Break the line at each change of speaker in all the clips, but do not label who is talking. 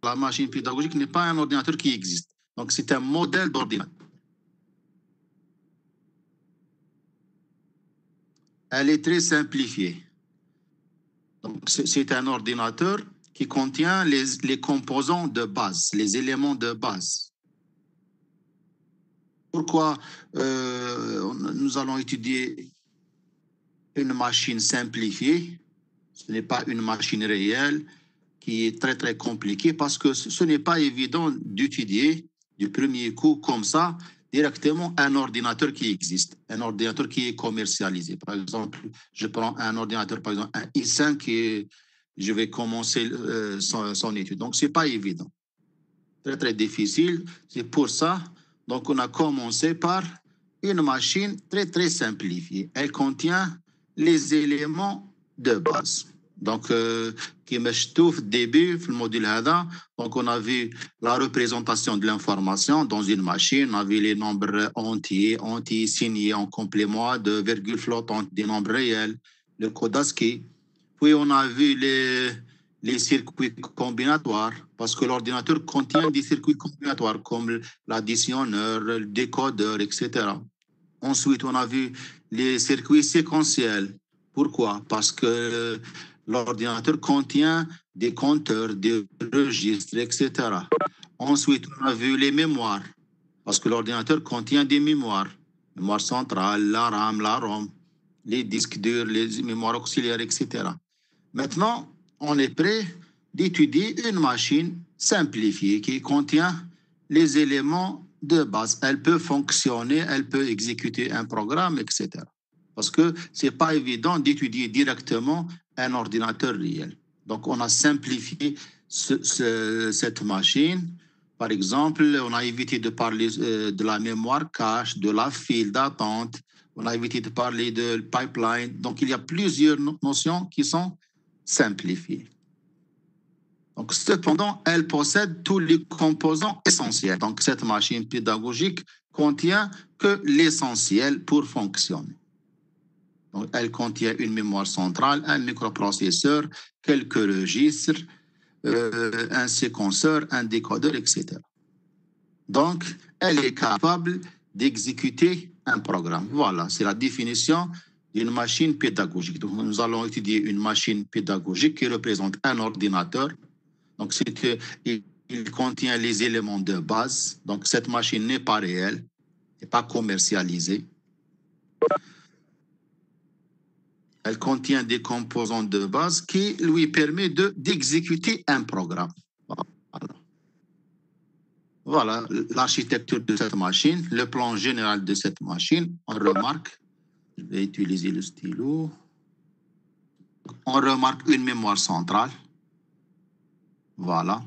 la machine pédagogique n'est pas un ordinateur qui existe. Donc, c'est un modèle d'ordinateur. Elle est très simplifiée. Donc, c'est un ordinateur qui contient les composants de base, les éléments de base. Pourquoi nous allons étudier une machine simplifiée? Ce n'est pas une machine réelle qui est très, très compliquée parce que ce n'est pas évident d'étudier du premier coup comme ça directement un ordinateur qui existe, un ordinateur qui est commercialisé. Par exemple, je prends un ordinateur, par exemple, un i5 et je vais commencer son étude. Donc, ce n'est pas évident. Très, très difficile. C'est pour ça, donc, on a commencé par une machine très, très simplifiée. Elle contient les éléments de base. Donc, qui me chauffe début, le module HADA. Donc, on a vu la représentation de l'information dans une machine. On a vu les nombres entiers, signés en complément de virgule flottante des nombres réels, le code ASCII. Puis, on a vu les circuits combinatoires, parce que l'ordinateur contient des circuits combinatoires comme l'additionneur, le décodeur, etc. Ensuite, on a vu les circuits séquentiels. Pourquoi? Parce que l'ordinateur contient des compteurs, des registres, etc. Ensuite, on a vu les mémoires, parce que l'ordinateur contient des mémoires. Mémoire centrale, la RAM, la ROM, les disques durs, les mémoires auxiliaires, etc. Maintenant, on est prêt d'étudier une machine simplifiée qui contient les éléments de base. Elle peut fonctionner, elle peut exécuter un programme, etc. Parce que ce n'est pas évident d'étudier directement un ordinateur réel. Donc, on a simplifié cette machine. Par exemple, on a évité de parler de la mémoire cache, de la file d'attente. On a évité de parler de pipeline. Donc, il y a plusieurs notions qui sont simplifiées. Donc, cependant, elle possède tous les composants essentiels. Donc, cette machine pédagogique contient que l'essentiel pour fonctionner. Donc, elle contient une mémoire centrale, un microprocesseur, quelques registres, un séquenceur, un décodeur, etc. Donc, elle est capable d'exécuter un programme. Voilà, c'est la définition d'une machine pédagogique. Donc, nous allons étudier une machine pédagogique qui représente un ordinateur. Donc, il contient les éléments de base. Donc, cette machine n'est pas réelle, n'est pas commercialisée. Elle contient des composants de base qui lui permettent d'exécuter un programme. Voilà l'architecture de cette machine, le plan général de cette machine. On remarque, je vais utiliser le stylo. On remarque une mémoire centrale. Voilà.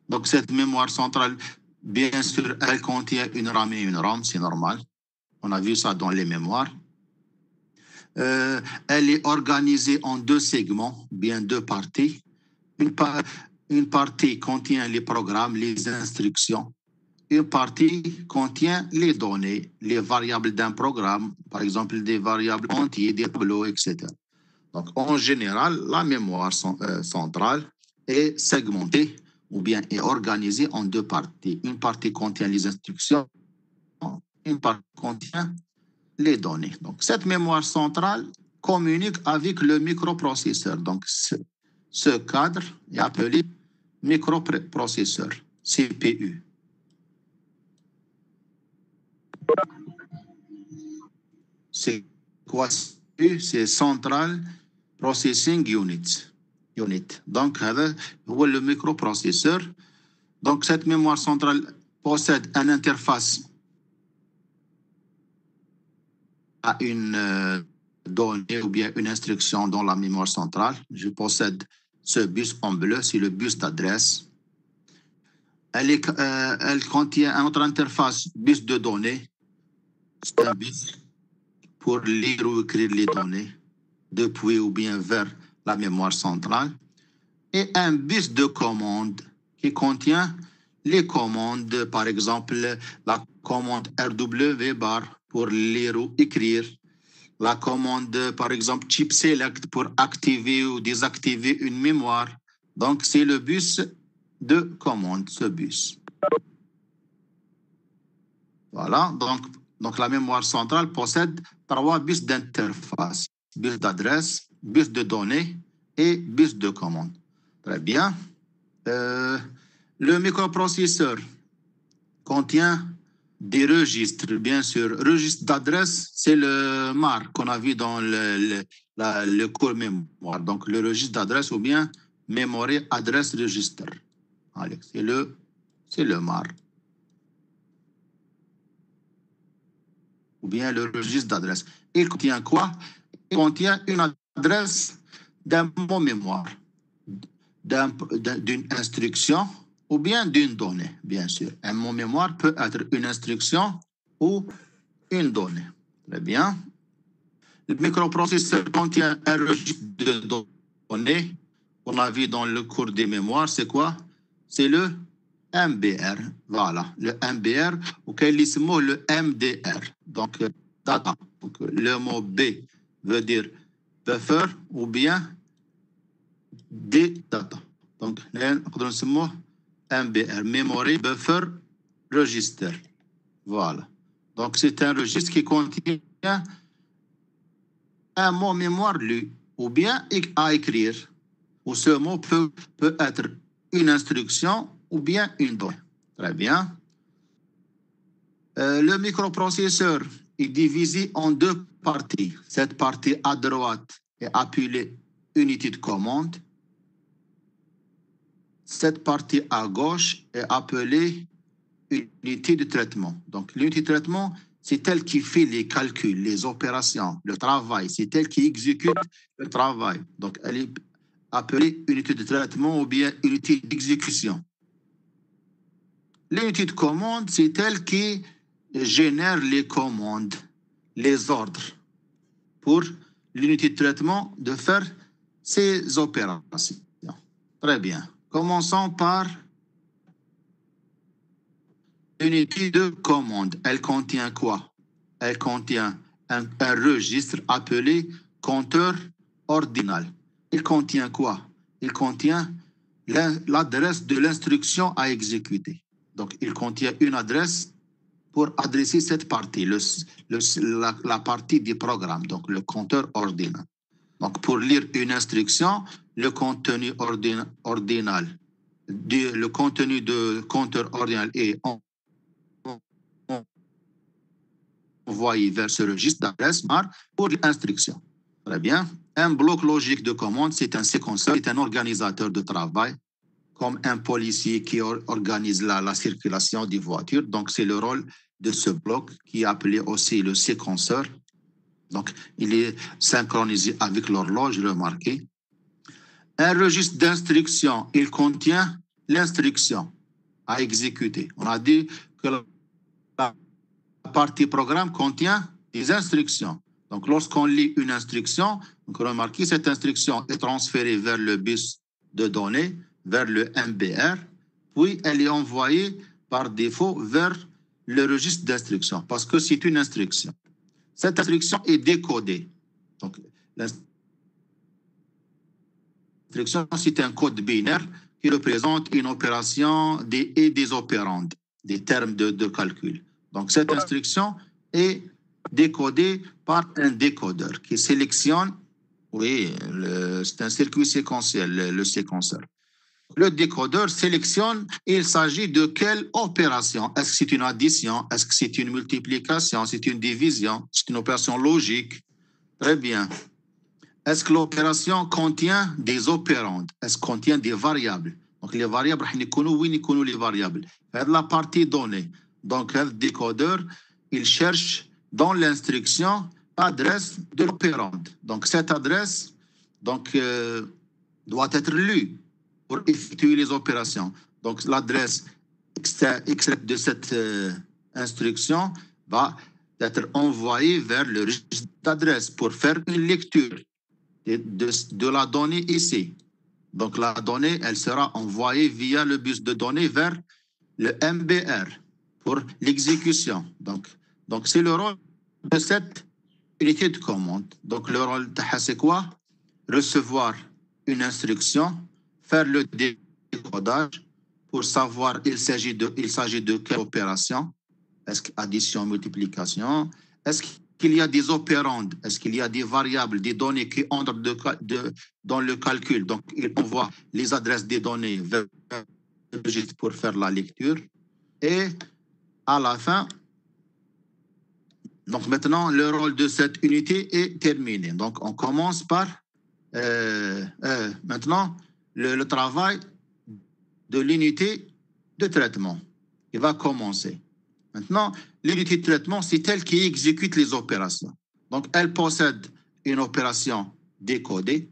Donc, cette mémoire centrale, bien sûr, elle contient une RAM et une ROM, c'est normal. On a vu ça dans les mémoires. Elle est organisée en deux segments, bien deux parties. Une partie contient les programmes, les instructions. Une partie contient les données, les variables d'un programme, par exemple des variables entières, des tableaux, etc. Donc, en général, la mémoire centrale est segmentée ou bien est organisée en deux parties. Une partie contient les instructions, une partie contient les données. Donc, cette mémoire centrale communique avec le microprocesseur. Donc, ce cadre est appelé microprocesseur, CPU. C'est quoi CPU? C'est Central Processing Unit. Donc, le microprocesseur. Donc, cette mémoire centrale possède une interface à une donnée ou bien une instruction dans la mémoire centrale. Je possède ce bus en bleu, c'est le bus d'adresse. Elle contient une autre interface, bus de données. C'est un bus pour lire ou écrire les données depuis ou bien vers la mémoire centrale. Et un bus de commande qui contient les commandes, par exemple, la commande RW bar pour lire ou écrire, la commande, par exemple, chip select pour activer ou désactiver une mémoire. Donc, c'est le bus de commande, ce bus. Voilà, donc la mémoire centrale possède 3 bus d'interface, bus d'adresse, bus de données et bus de commande. Très bien. Le microprocesseur contient des registres, bien sûr. Registre d'adresse, c'est le MAR qu'on a vu dans le cours mémoire. Donc, le registre d'adresse ou bien Memory Address Register. C'est le MAR. Ou bien le registre d'adresse. Il contient quoi? Il contient une adresse d'un mot mémoire, d'une instruction ou bien d'une donnée, bien sûr. Un mot mémoire peut être une instruction ou une donnée. Très bien. Le microprocesseur contient un registre de données qu'on a vu dans le cours des mémoires. C'est quoi? C'est le MBR. Voilà, le MBR, auquel il se mot le MDR. Donc, data. Donc, le mot B veut dire buffer ou bien des data. Donc, on se mot MBR, Memory Buffer Register. Voilà. Donc, c'est un registre qui contient un mot mémoire lu ou bien à écrire. Ou ce mot peut être une instruction ou bien une donnée. Très bien. Le microprocesseur est divisé en 2 parties. Cette partie à droite est appelée unité de commande. Cette partie à gauche est appelée unité de traitement. Donc, l'unité de traitement, c'est elle qui fait les calculs, les opérations, le travail. C'est elle qui exécute le travail. Donc, elle est appelée unité de traitement ou bien unité d'exécution. L'unité de commande, c'est elle qui génère les commandes, les ordres pour l'unité de traitement de faire ces opérations. Très bien. Commençons par l'unité de commande. Elle contient quoi? Elle contient un registre appelé compteur ordinal. Il contient quoi? Il contient l'adresse de l'instruction à exécuter. Donc, il contient une adresse pour adresser cette partie, la partie du programme, donc le compteur ordinal. Donc, pour lire une instruction, le contenu ordinal, le contenu de compteur ordinal est envoyé vers ce registre d'adresse MAR pour l'instruction. Très bien. Un bloc logique de commande, c'est un séquenceur, c'est un organisateur de travail, comme un policier qui organise la circulation des voitures. Donc, c'est le rôle de ce bloc qui est appelé aussi le séquenceur. Donc, il est synchronisé avec l'horloge, remarquez. Un registre d'instruction, il contient l'instruction à exécuter. On a dit que la partie programme contient des instructions. Donc, lorsqu'on lit une instruction, donc remarquez, cette instruction est transférée vers le bus de données, vers le MBR, puis elle est envoyée par défaut vers le registre d'instruction, parce que c'est une instruction. Cette instruction est décodée. Donc, l'instruction, c'est un code binaire qui représente une opération et des opérandes, des termes de calcul. Donc, cette instruction est décodée par un décodeur qui sélectionne, oui, c'est un circuit séquentiel, le séquenceur. Le décodeur sélectionne, il s'agit de quelle opération? Est-ce que c'est une addition? Est-ce que c'est une multiplication? C'est une division? C'est une opération logique? Très bien. Est-ce que l'opération contient des opérandes? Est-ce qu'elle contient des variables? Donc, les variables, nous les variables. La partie donnée. Donc, le décodeur, il cherche dans l'instruction l'adresse de l'opérande. Donc, cette adresse doit être lue pour effectuer les opérations. Donc, l'adresse extraite de cette instruction va être envoyée vers le registre d'adresse pour faire une lecture de la donnée ici. Donc, la donnée, elle sera envoyée via le bus de données vers le MBR pour l'exécution. Donc c'est le rôle de cette unité de commande. Donc, le rôle de c'est quoi? Recevoir une instruction, faire le décodage, pour savoir il s'agit de quelle opération. Est-ce qu'addition, multiplication? Est-ce qu'il y a des opérandes? Est-ce qu'il y a des variables, des données qui entrent dans le calcul? Donc, il envoie les adresses des données vers le registre pour faire la lecture. Et à la fin, donc maintenant, le rôle de cette unité est terminé. Donc, on commence par maintenant le travail de l'unité de traitement qui va commencer. Maintenant, l'unité de traitement, c'est elle qui exécute les opérations. Donc, elle possède une opération décodée.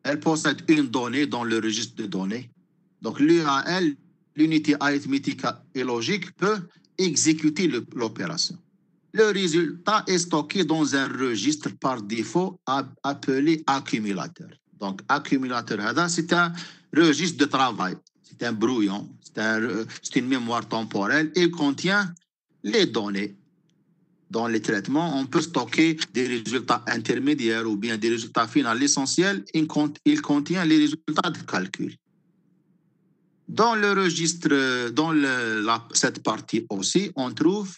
Elle possède une donnée dans le registre de données. Donc, l'UAL, l'unité arithmétique et logique, peut exécuter l'opération. Le résultat est stocké dans un registre par défaut appelé accumulateur. Donc, accumulateur, c'est un registre de travail. C'est un brouillon, c'est une mémoire temporelle et contient les données. Dans les traitements, on peut stocker des résultats intermédiaires ou bien des résultats finaux. L'essentiel, il contient les résultats de calcul. Dans le registre, dans cette partie aussi, on trouve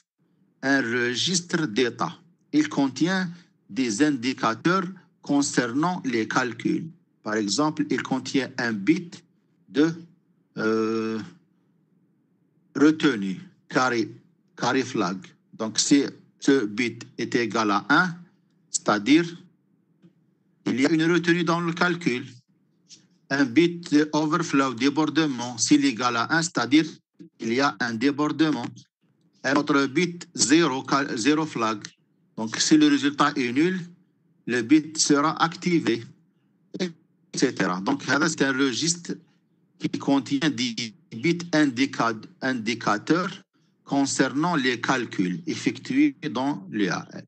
un registre d'état. Il contient des indicateurs concernant les calculs. Par exemple, il contient un bit de retenue, carré flag. Donc, si ce bit est égal à 1, c'est-à-dire il y a une retenue dans le calcul. Un bit de overflow, débordement, s'il est égal à 1, c'est-à-dire il y a un débordement. Un autre bit, 0 flag. Donc, si le résultat est nul, le bit sera activé, etc. Donc, c'est un registre qui contient des bits indicateurs concernant les calculs effectués dans l'URL.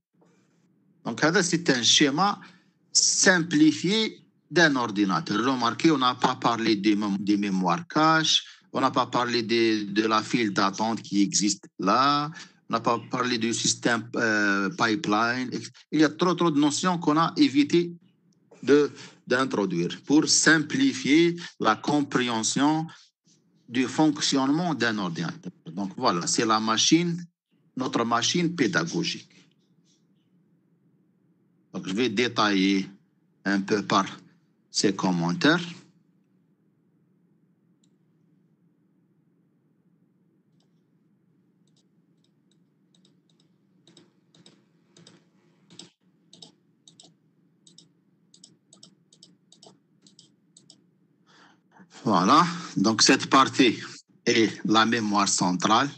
Donc, c'est un schéma simplifié d'un ordinateur. Remarquez, on n'a pas parlé des mémoires cache, on n'a pas parlé de la file d'attente qui existe là, on n'a pas parlé du système pipeline. Il y a trop de notions qu'on a évité d'introduire pour simplifier la compréhension du fonctionnement d'un ordinateur. Donc voilà, c'est notre machine pédagogique. Donc je vais détailler un peu par ces commentaires. Voilà, donc cette partie est la mémoire centrale.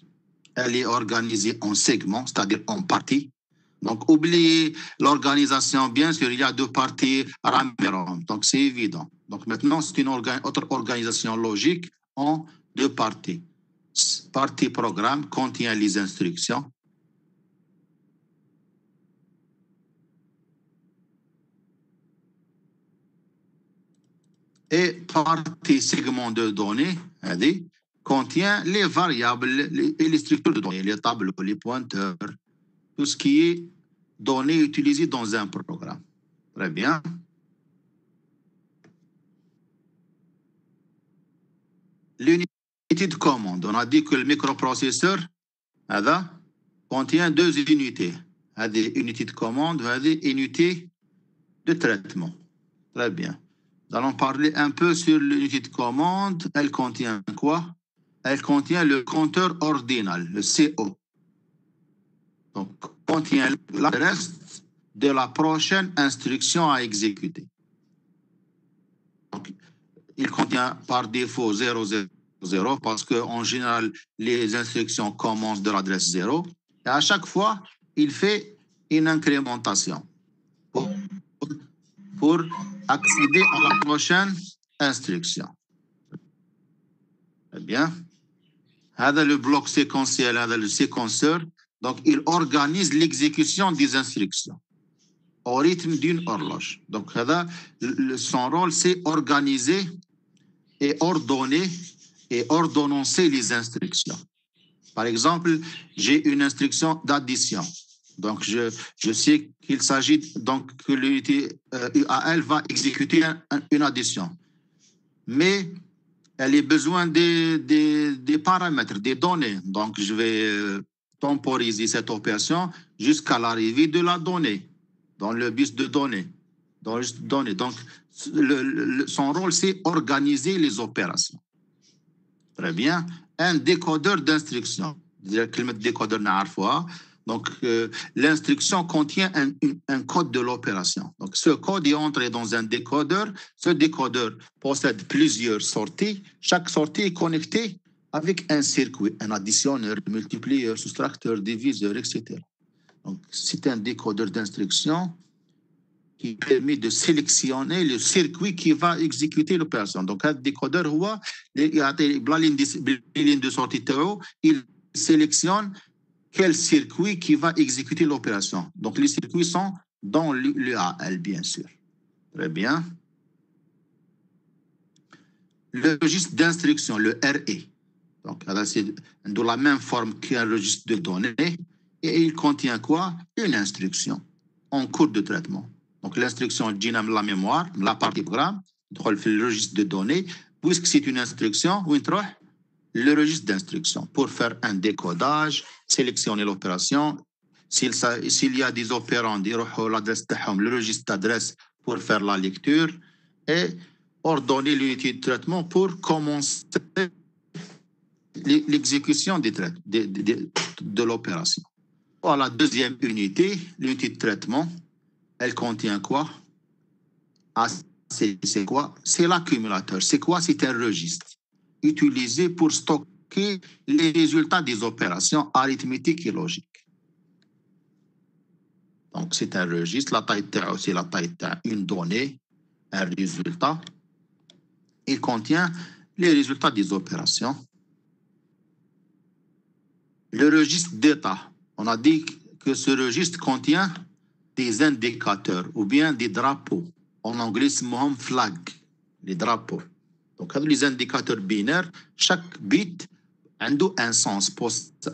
Elle est organisée en segments, c'est-à-dire en parties. Donc, oubliez l'organisation, bien sûr, il y a deux parties RAM et ROM, donc c'est évident. Donc maintenant, c'est une autre organisation logique en deux parties. Partie programme contient les instructions. Et partie segment de données, contient les variables et les structures de données, les tableaux, les pointeurs, tout ce qui est données utilisées dans un programme. Très bien. L'unité de commande. On a dit que le microprocesseur contient deux unités. Des unités de commande, des unités de traitement. Très bien. Nous allons parler un peu sur l'unité de commande. Elle contient quoi? Elle contient le compteur ordinal, le CO. Donc, contient l'adresse de la prochaine instruction à exécuter. Donc, il contient par défaut 000 parce qu'en général, les instructions commencent de l'adresse 0. Et à chaque fois, il fait une incrémentation pour accéder à la prochaine instruction. Très bien. Le bloc séquentiel, le séquenceur, donc il organise l'exécution des instructions au rythme d'une horloge. Donc, son rôle, c'est organiser et ordonner et ordonnancer les instructions. Par exemple, j'ai une instruction d'addition. Donc, je sais qu'il s'agit donc que l'unité UAL va exécuter une addition. Mais Elle a besoin des paramètres, des données. Donc, je vais temporiser cette opération jusqu'à l'arrivée de la donnée, dans le bus de données. Dans le bus de données. Donc, son rôle, c'est organiser les opérations. Très bien. Un décodeur d'instruction. Le décodeur donc, l'instruction contient un code de l'opération. Donc, ce code est entré dans un décodeur. Ce décodeur possède plusieurs sorties. Chaque sortie est connectée avec un circuit, un additionneur, multiplieur, soustracteur, diviseur, etc. Donc, c'est un décodeur d'instruction qui permet de sélectionner le circuit qui va exécuter l'opération. Donc, un décodeur, il a la ligne de sortie TO, il sélectionne quel circuit qui va exécuter l'opération. Donc, les circuits sont dans l'UAL, bien sûr. Très bien. Le registre d'instruction, le RE. Donc, c'est de la même forme qu'un registre de données. Et il contient quoi? Une instruction en cours de traitement. Donc, l'instruction dyname la mémoire, la partie programme, le registre de données, puisque c'est une instruction, le registre d'instruction pour faire un décodage, sélectionner l'opération. S'il y a des opérants, le registre d'adresse pour faire la lecture et ordonner l'unité de traitement pour commencer l'exécution de l'opération. Voilà, deuxième unité, l'unité de traitement, elle contient quoi? C'est quoi? C'est l'accumulateur. C'est quoi? C'est un registre utilisé pour stocker les résultats des opérations arithmétiques et logiques. Donc, c'est un registre. La taille de c'est la taille d'une donnée, un résultat. Il contient les résultats des opérations. Le registre d'état. On a dit que ce registre contient des indicateurs ou bien des drapeaux. En anglais, c'est flag, les drapeaux. Donc, les indicateurs binaires, chaque bit a un sens,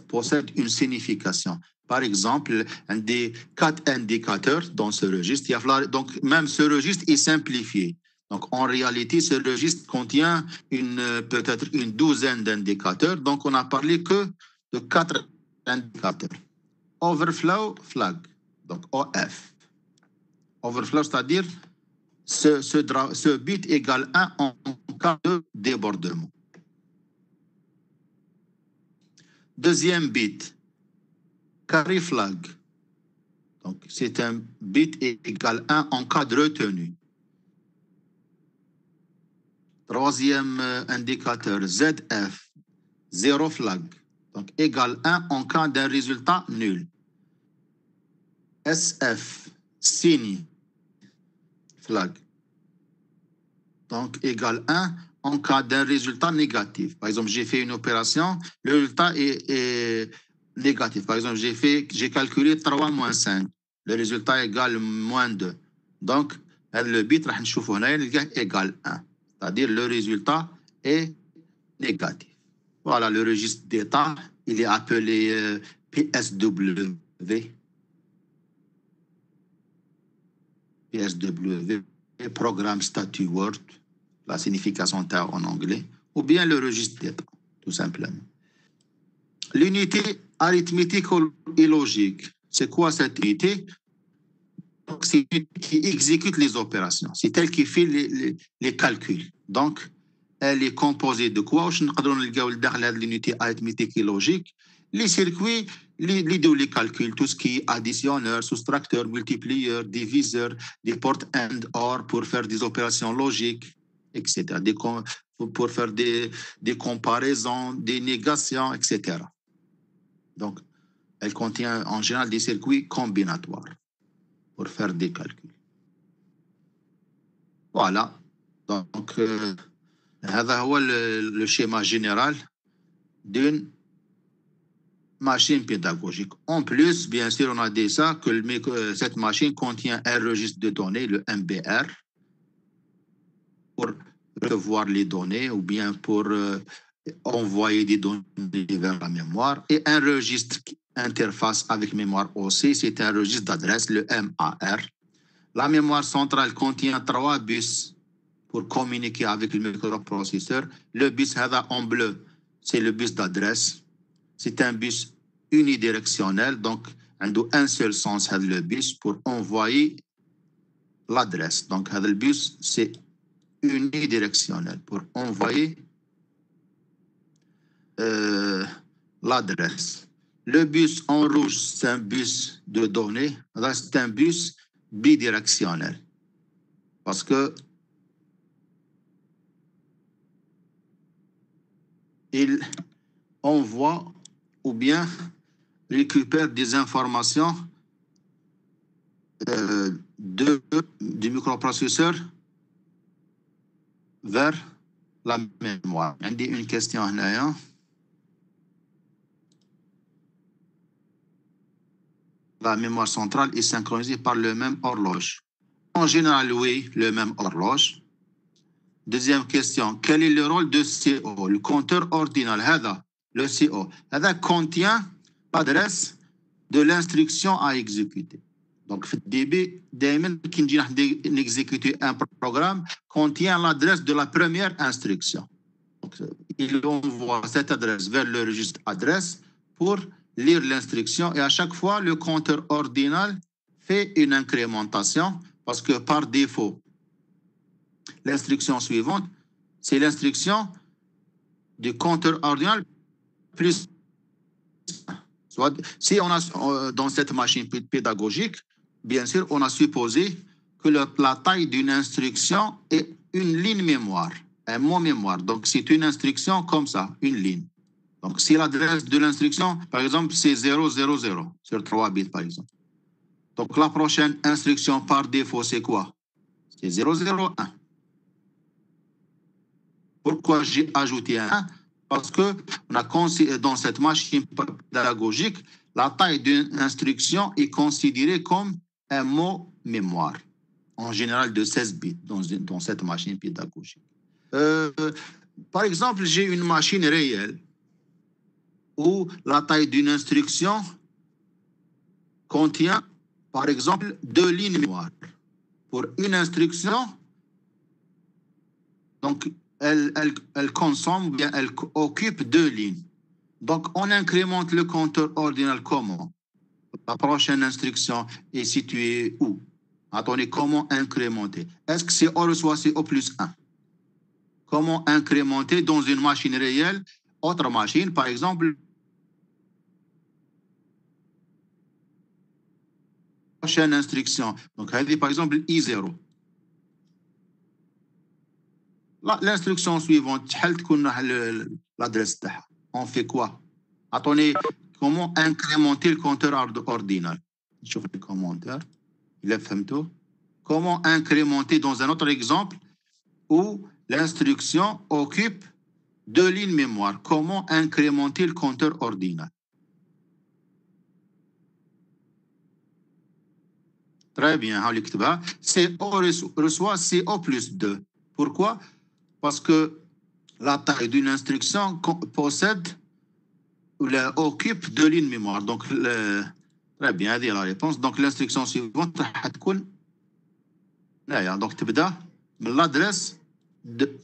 possède une signification. Par exemple, un des 4 indicateurs dans ce registre, donc même ce registre est simplifié. Donc, en réalité, ce registre contient peut-être une douzaine d'indicateurs. Donc, on n'a parlé que de 4 indicateurs. Overflow flag, donc OF. Overflow, c'est-à-dire ce bit égale 1 en cas de débordement. Deuxième bit, carry flag. Donc, c'est un bit égal 1 en cas de retenue. Troisième indicateur, ZF, 0 flag. Donc, égal 1 en cas d'un résultat nul. SF, signe, flag. Donc, égal 1 en cas d'un résultat négatif. Par exemple, j'ai fait une opération, le résultat est négatif. Par exemple, j'ai calculé 3 moins 5. Le résultat égale moins 2. Donc, le bit égal 1. C'est-à-dire le résultat est négatif. Voilà, le registre d'état, il est appelé PSW. PSW, programme statut Word, la signification en anglais, ou bien le registre d'état, tout simplement. L'unité arithmétique et logique, c'est quoi cette unité? C'est elle qui exécute les opérations, c'est elle qui fait les calculs. Donc, elle est composée de quoi? L'unité arithmétique et logique, les circuits, les calculs, tout ce qui est additionneur, soustracteur, multiplieur, diviseur, des portes AND, OR pour faire des opérations logiques, etc. Pour faire des comparaisons, des négations, etc. Donc, elle contient en général des circuits combinatoires pour faire des calculs. Voilà. Donc, هذا هو le schéma général d'une machine pédagogique. En plus, bien sûr, on a dit ça, que cette machine contient un registre de données, le MBR, pour recevoir les données ou bien pour envoyer des données vers la mémoire, et un registre interface avec mémoire aussi, c'est un registre d'adresse, le MAR. La mémoire centrale contient 3 bus pour communiquer avec le microprocesseur. Le bus en bleu, c'est le bus d'adresse. C'est un bus unidirectionnel, donc il a un seul sens, le bus, pour envoyer l'adresse. Donc le bus, c'est unidirectionnel pour envoyer l'adresse. Le bus en rouge, c'est un bus de données. C'est un bus bidirectionnel. Parce que il envoie ou bien récupère des informations du microprocesseur vers la mémoire. On dit une question là. La mémoire centrale est synchronisée par le même horloge. En général, oui, le même horloge. Deuxième question, quel est le rôle de CO? Le compteur ordinal, le CO, contient l'adresse de l'instruction à exécuter. Donc, في الديبي دائما كي نجي نexécuter un programme contient l'adresse de la première instruction. Donc, il envoie cette adresse vers le registre adresse pour lire l'instruction et à chaque fois le compteur ordinal fait une incrémentation parce que par défaut l'instruction suivante c'est l'instruction du compteur ordinal plus soit si on a dans cette machine pédagogique bien sûr on a supposé que la taille d'une instruction est une ligne mémoire, un mot mémoire. Donc c'est une instruction comme ça, une ligne. Donc, si l'adresse de l'instruction, par exemple, c'est 000 sur 3 bits, par exemple. Donc, la prochaine instruction par défaut, c'est quoi? C'est 001. Pourquoi j'ai ajouté un 1? Parce que on a dans cette machine pédagogique, la taille d'une instruction est considérée comme un mot mémoire, en général de 16 bits dans cette machine pédagogique. Par exemple, j'ai une machine réelle où la taille d'une instruction contient, par exemple, 2 lignes mémoire. Pour une instruction, donc elle consomme, bien elle occupe 2 lignes. Donc on incrémente le compteur ordinal comment? La prochaine instruction est située où? Attendez, comment incrémenter? Est-ce que c'est O reçoit c'est O plus 1? Comment incrémenter dans une machine réelle? Autre machine, par exemple, prochaine instruction. Donc, elle dit par exemple I0. L'instruction suivante, l'adresse. On fait quoi? Attendez, comment incrémenter le compteur ordinal? Je fais les commentaires. Il a fait tout. Comment incrémenter dans un autre exemple où l'instruction occupe 2 lignes mémoire? Comment incrémenter le compteur ordinal? Très bien, CO reçoit CO plus 2. Pourquoi? Parce que la taille d'une instruction possède ou occupe 2 lignes mémoire. Donc, très bien, c'est la réponse. Donc, l'instruction suivante, donc, tu peux l'adresse de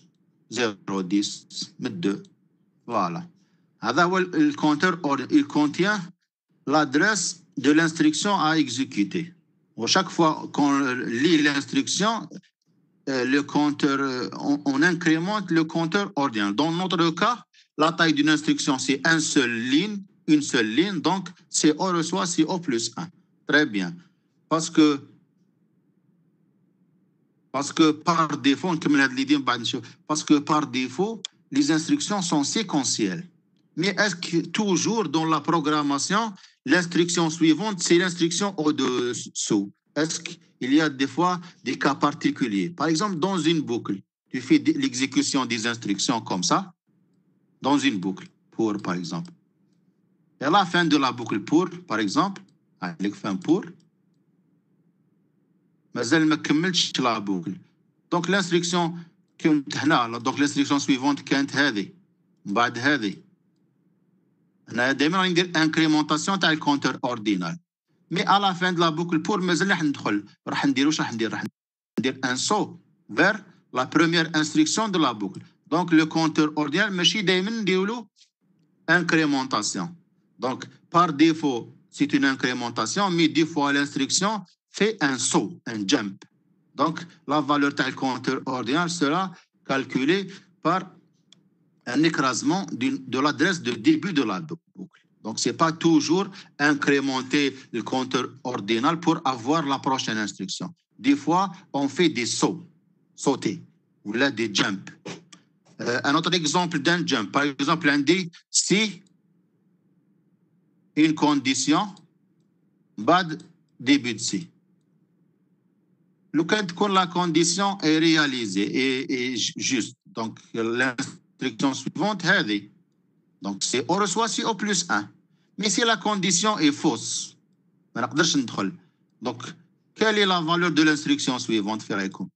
010, 2. Voilà. Le compteur, il contient l'adresse de l'instruction à exécuter. Chaque fois qu'on lit l'instruction, le compteur, on incrémente le compteur ordinal. Dans notre cas, la taille d'une instruction, c'est une seule ligne, donc c'est O reçoit, c'est O plus 1. Très bien. Parce que par défaut, les instructions sont séquentielles. Mais est-ce que toujours dans la programmation, l'instruction suivante, c'est l'instruction au-dessous? Est-ce qu'il y a des fois des cas particuliers? Par exemple, dans une boucle, tu fais l'exécution des instructions comme ça, dans une boucle, pour, par exemple. Et à la fin de la boucle pour, par exemple, avec fin pour, مازال ما كملتش la boucle. Donc l'instruction كنت هنا donc l'instruction suivante كانت هذه بعد هذه هنا دائما ندير incrémentation تاع الكونتور اوردينال. Mais à la fin de la boucle pour مازال راح ندخل راح ندير واش راح ندير un saut vers la première instruction de la boucle. Donc, le compteur ordinaire, ماشي دايما نديرو incrémentation. Donc, par défaut, c'est une incrémentation, mais des fois, l'instruction fait un saut, un jump. Donc, la valeur du compteur ordinaire sera calculée par un écrasement de l'adresse de début de la boucle. Donc, ce n'est pas toujours incrémenter le compteur ordinal pour avoir la prochaine instruction. Des fois, on fait des sauts, sauter, ou là des jumps. Un autre exemple d'un jump, par exemple, on dit si une condition, bad début de si. Le cas quand la condition est réalisée et juste, donc l'instruction suivante, هذه. Donc c'est on reçoit si au plus 1. Mais si la condition est fausse, ما نقدرش ندخل. Donc, quelle est la valeur de l'instruction suivante, Ferreco?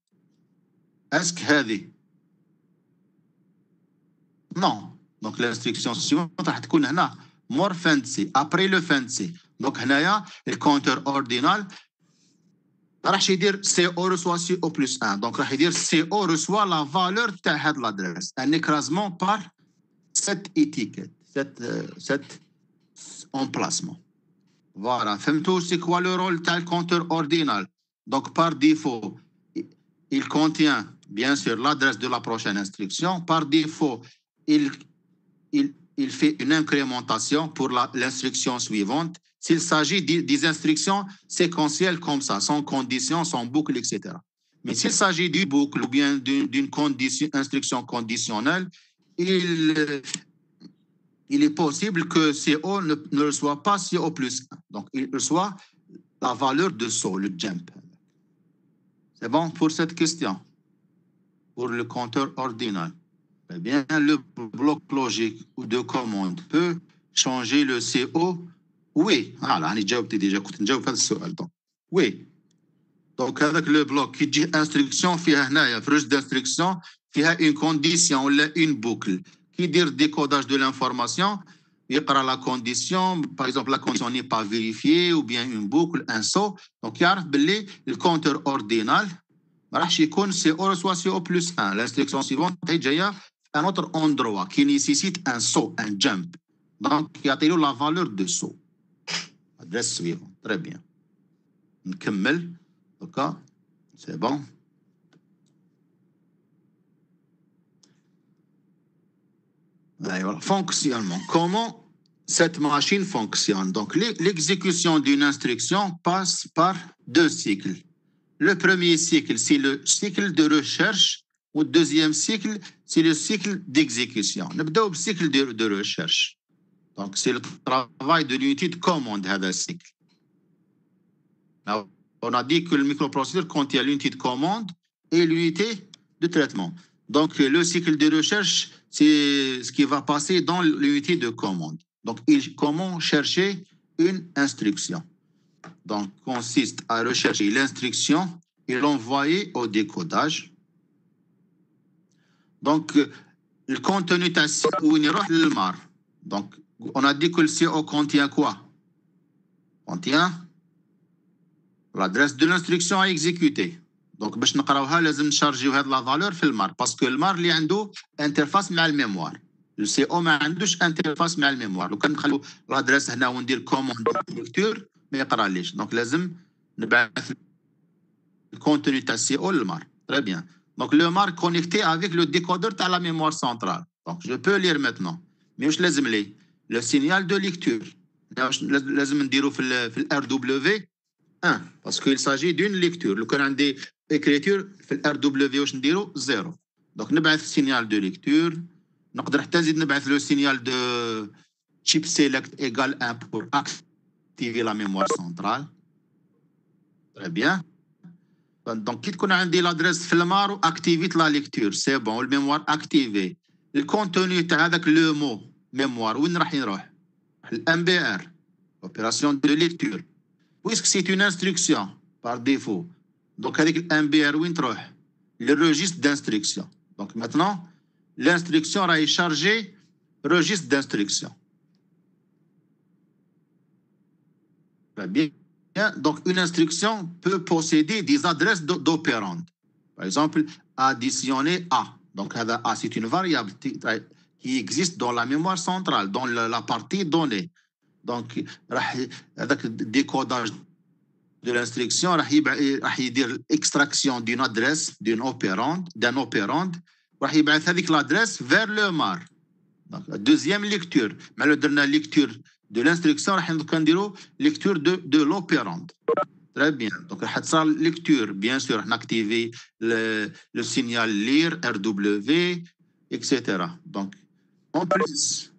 Est-ce que هذه? Non. Donc l'instruction suivante راح تكون هنا more fin de C, après le fin de C. Donc هنايا le compteur ordinal راح يدير CO reçoit CO plus 1. Donc راح يدير CO reçoit la valeur تاع هاد l'adresse. Un écrasement par cette étiquette, cet emplacement. Voilà. فهمتوا c'est quoi le rôle تاع le compteur ordinal? Donc par défaut, il contient bien sûr l'adresse de la prochaine instruction. Par défaut, il fait une incrémentation pour l'instruction suivante. S'il s'agit des instructions séquentielles comme ça, sans condition, sans boucle, etc. Mais s'il s'agit d'une boucle ou bien d'une instruction conditionnelle, il est possible que CO ne reçoit pas CO plus 1. Donc, il reçoit la valeur de saut, le jump. C'est bon pour cette question? Pour le compteur ordinal. Eh bien, le bloc logique ou de commande peut changer le CO. Oui. Voilà, j'ai déjà fait ce oui. Donc, avec le bloc qui dit instruction, il y a une d'instruction, il y a une condition ou une boucle qui dit décodage de l'information. Il y a la condition, par exemple, la condition n'est pas vérifiée ou bien une boucle, un saut. Donc, il y a le compteur ordinal. راح يكون CO reçoit CO plus 1. L'instruction suivante est déjà un autre endroit qui nécessite un saut, un jump. Donc, il y a la valeur de saut. Adresse suivante. Très bien. نكمل. D'accord? C'est bon. Voilà. Fonctionnement. Comment cette machine fonctionne? Donc, l'exécution d'une instruction passe par deux cycles. Le premier cycle, c'est le cycle de recherche. Ou le deuxième cycle, c'est le cycle d'exécution. نبداو بالcycle de recherche. Donc, c'est le travail de l'unité de commande, هذا cycle. Alors, on a dit que le microprocesseur contient l'unité de commande et l'unité de traitement. Donc, le cycle de recherche, c'est ce qui va passer dans l'unité de commande. Donc, comment chercher une instruction? Donc, consiste à rechercher l'instruction et l'envoyer au décodage. Donc, le contenu de CO, le MAR. Donc, on a dit que le CO contient quoi? Contient l'adresse de l'instruction à exécuter. Donc, باش نقراوها لازم نشارجيو هاد la valeur في المار parce que المار اللي عنده interface مع الميموار. Le CO ما عندوش interface مع الميموار. لو كان نخلو l'adresse هنا وندير commande lecture ما يقراليش. Donc, لازم نبعث le contenu تاع CO للمار. Très bien. Donc, le MAR connecté avec le décodeur à la mémoire centrale. Donc, je peux lire maintenant. Mais je لازم لي le signal de lecture. لازم نديرو في RW 1 parce qu'il s'agit d'une lecture. Le كان عندي écriture في RW واش نديرو 0. Donc, نبعث signal de lecture. نقدر حتى نزيد نبعث le signal de chip select égale 1 pour activer la mémoire centrale. Très bien. Donc, qui qu'on a dit l'adresse filmar ou activite la lecture, c'est bon, le mémoire activé. Le contenu avec le mot mémoire, où il va? MBR, opération de lecture. Puisque c'est une instruction par défaut. Donc, avec le MBR, où il va? Le registre d'instruction. Donc, maintenant, l'instruction va charger registre d'instruction. Très bien. Donc, une instruction peut posséder des adresses d'opérandes. Par exemple, additionner A. Donc, A, c'est une variable qui existe dans la mémoire centrale, dans la partie donnée. Donc, avec le décodage de l'instruction, il y a l'extraction d'une adresse, d'un opérande, il y a l'adresse vers le mar. Donc, la deuxième lecture. Mais la dernière lecture de l'instruction, on va lecture de l'opérande. Très bien. Donc, la lecture, bien sûr, on active le signal lire, RW, etc. Donc, en plus,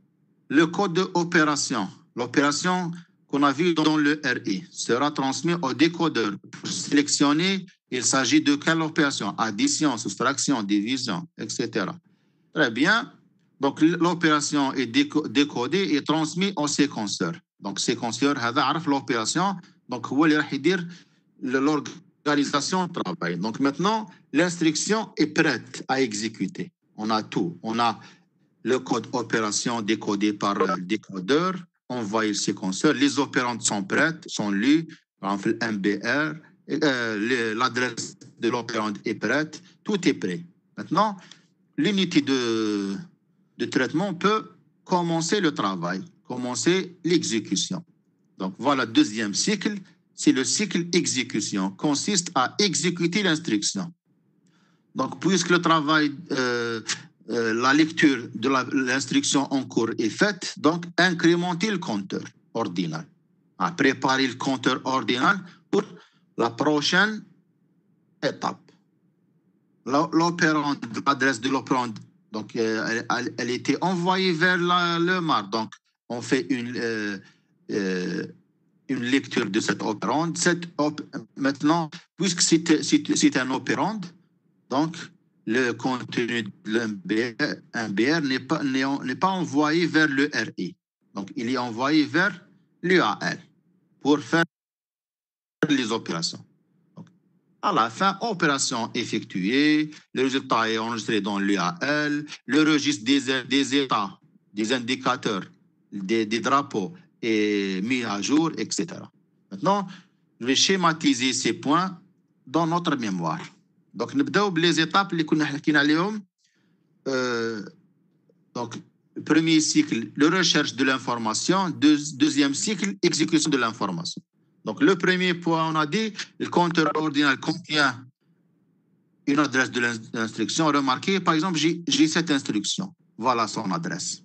le code d'opération, l'opération qu'on a vu dans le RI, sera transmis au décodeur pour sélectionner il s'agit de quelle opération, addition, soustraction, division, etc. Très bien. Donc, l'opération est décodée et transmise au séquenceur. Donc, séquenceur, l'opération. Donc, l'organisation de travail. Donc, maintenant, l'instruction est prête à exécuter. On a tout. On a le code opération décodé par le décodeur, envoyé au séquenceur. Les opérandes sont prêtes, sont lues, par exemple, MBR. L'adresse de l'opérande est prête. Tout est prêt. Maintenant, l'unité de traitement peut commencer le travail, commencer l'exécution. Donc, voilà, deuxième cycle, c'est le cycle exécution, consiste à exécuter l'instruction. Donc, puisque le travail, la lecture de l'instruction en cours est faite, donc incrémenter le compteur ordinal, à préparer le compteur ordinal pour la prochaine étape. L'opérande, l'adresse de l'opérande, donc elle était envoyée vers le mar. Donc, on fait une lecture de cette opérande. Maintenant, puisque c'est un opérande, donc le contenu de l'MBR n'est pas envoyé vers le RI. Donc, il est envoyé vers l'UAL pour faire les opérations. Donc, à la fin, opération effectuée, le résultat est enregistré dans l'UAL, le registre des états, des indicateurs, des drapeaux est mis à jour, etc. Maintenant, je vais schématiser ces points dans notre mémoire. Donc, nous avons les étapes que nous avons. Donc, premier cycle, le recherche de l'information. Deuxième cycle, exécution de l'information. Donc, le premier point, on a dit, le compteur ordinal contient une adresse de l'instruction. Remarquez, par exemple, j'ai cette instruction. Voilà son adresse.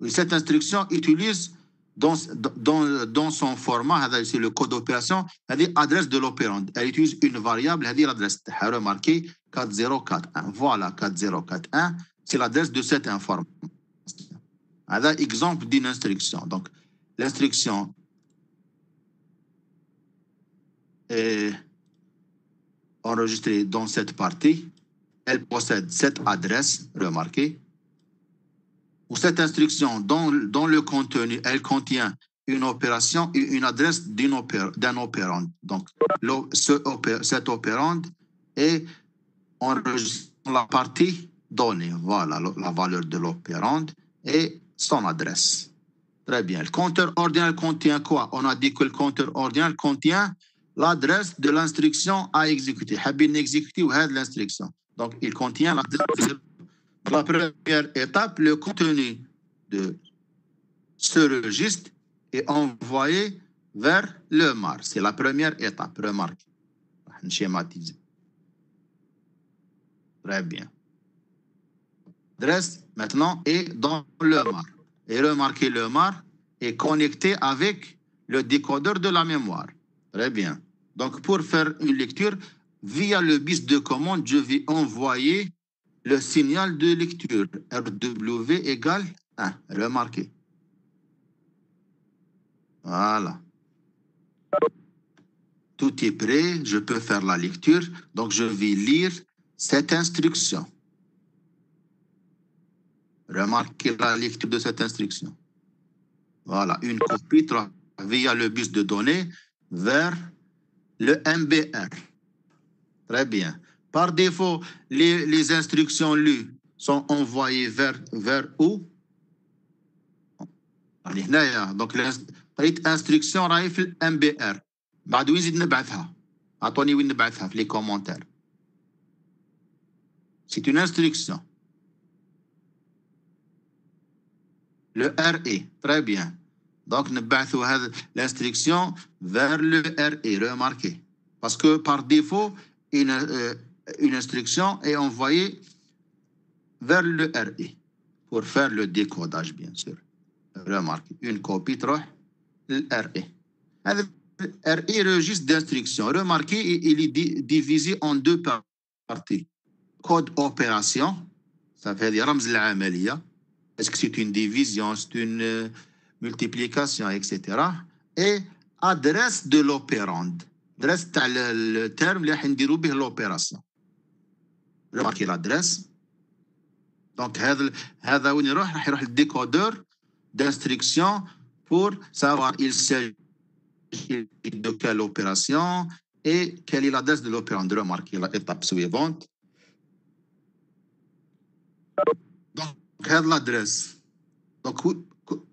Cette instruction utilise dans son format, c'est le code d'opération, l'adresse de l'opérande. Elle utilise une variable, l'adresse. Remarquez 4041. Voilà 4041, c'est l'adresse de cette information. Exemple d'une instruction. Donc, l'instruction est enregistrée dans cette partie. Elle possède cette adresse, remarquez. Ou cette instruction, dans le contenu, elle contient une opération et une adresse d'un opérande. Donc, cette opérande est enregistrée dans la partie donnée. Voilà la valeur de l'opérande et son adresse. Très bien. Le compteur ordinal contient quoi? On a dit que le compteur ordinal contient l'adresse de l'instruction à exécuter. Habine exécuter ou had l'instruction. Donc, il contient l'adresse. La première étape, le contenu de ce registre est envoyé vers le mar. C'est la première étape. Remarque. On schématise. Très bien. L'adresse, maintenant, est dans le mar. Et remarquez, le mar est connecté avec le décodeur de la mémoire. Très bien. Donc, pour faire une lecture, via le bus de commande, je vais envoyer le signal de lecture. RW égale 1. Remarquez. Voilà. Tout est prêt. Je peux faire la lecture. Donc, je vais lire cette instruction. Remarquez la lecture de cette instruction. Voilà. Une copie via le bus de données vers le MBR. Très bien. Par défaut, les instructions lues sont envoyées vers où? Donc, l'instruction راهي في MBR. بعد وين نزيد نبعثها؟ عطوني وين نبعثها في لي كومونتير. C'est une instruction. Le RE, très bien. Donc, نبعثوا هذا l'instruction vers le RE, remarquez. Parce que par défaut, une instruction est envoyée vers le RE pour faire le décodage, bien sûr. Remarquez, une copie تروح للRE. هذا RE registre d'instruction. Remarquez, il est divisé en deux parties. Code opération, ça fait dire رمز العملية. Est-ce que c'est une division, c'est une multiplication, etc. Et adresse de l'opérande. Adresse le terme اللي راح نديرو به l'opération. Remarquez l'adresse. Donc هذا وين يروح؟ راح يروح للديكودeur d'instruction pour savoir il s'agit de quelle opération et quelle est l'adresse de l'opérande. Remarquez l'étape suivante. Donc, l'adresse.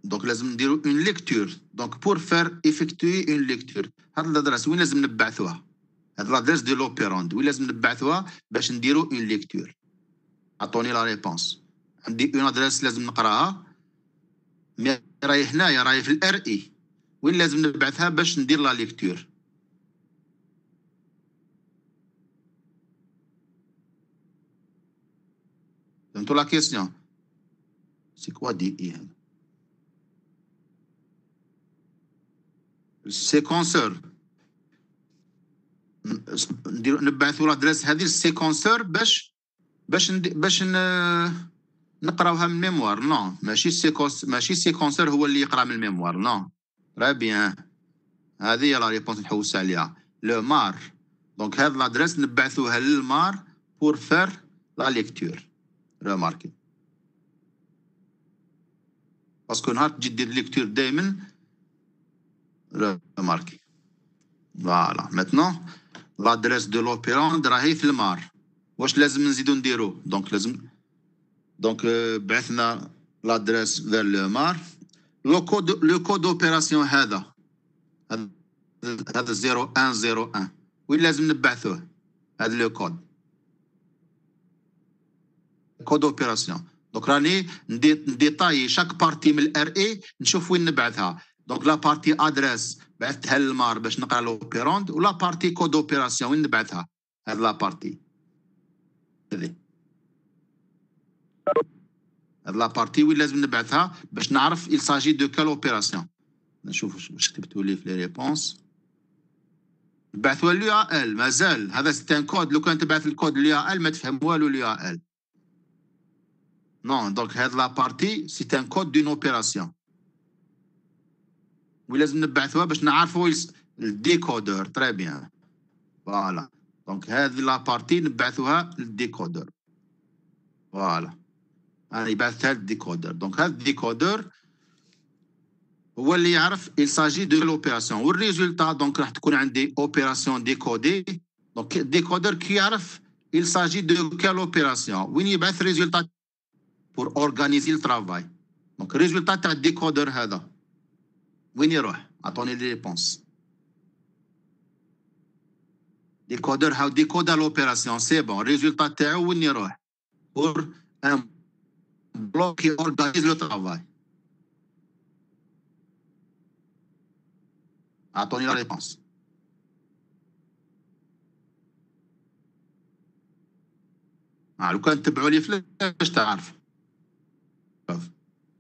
Donc, لازم نديرو une lecture. Donc, pour faire effectuer une lecture. هاد l'adresse وين لازم نبعثوها؟ هاد l'adresse de l'opérande وين لازم نبعثوها باش نديرو une lecture. عطوني la réponse. عندي une adresse لازم نقراها. مي راهي هنايا راهي في الار اي. وين لازم نبعثها باش ندير la lecture. فهمتوا la question. C'est quoi DI? السيكونسور. نبعثوا l'adresse هذه للسيكونسور باش نقراوها من الميموار. نو ماشي السيكونسور هو اللي يقرا من الميموار. نو très bien. هذه هي لا ريبونس نحوس عليها. لو مار. دونك هذه l'adresse نبعثوها للمار pour faire la lecture. remarquez. Parce que نهار تجي دير ليكتور دائما remarquez. Voilà. Maintenant, l'adresse de l'opérande راهي في المار. واش لازم نزيدو نديرو؟ Donc بعثنا l'adresse vers le mar. Le code d'opération هذا 0101 وين لازم نبعثوه؟ هذا لو كود. كود اوبيراسيون. دونك راني نديطاي شاك بارتي من الار اي نشوف وين نبعثها. دونك لا بارتي ادريس بعثتها للمار باش نقرا لوبيروند ولا بارتي كود اوبيراسيون وين نبعثها. هاد لا بارتي هذه هاد لا بارتي وين لازم نبعثها باش نعرف il s'agit de quelle opération. نشوف واش كتبتوا لي في لي ريبونس. نبعثوها لليو ا ال. مازال هذا سي ان كود. لو كان تبعث الكود لليو ا ال ما تفهم والو اليو ا ال. Non, donc la partie, c'est un code d'une opération. Oui, لازم نبعثوها باش نعرفوا الديكودر. Très bien. Voilà. Donc هذه la partie نبعثوها للديكودر. Voilà. أنا يبعثها للديكودر. Donc هذا الديكودر هو اللي يعرف il s'agit de l'opération. والريزولتا donc راح تكون عندي opération décodée. Donc décodeur كي يعرف il s'agit de quelle opération. وين يبعث résultat pour organiser le travail. Donc, le résultat تاع الديكودر هذا وين يروح؟ أعطوني لي ريبونس. ديكودر هاو ديكودا l'opération. سي بون. الريزولتا تاعو وين يروح؟ pour un bloc qui organise le travail. أعطوني لا ريبونس. لو كان تبعوا لي فلاش تعرف.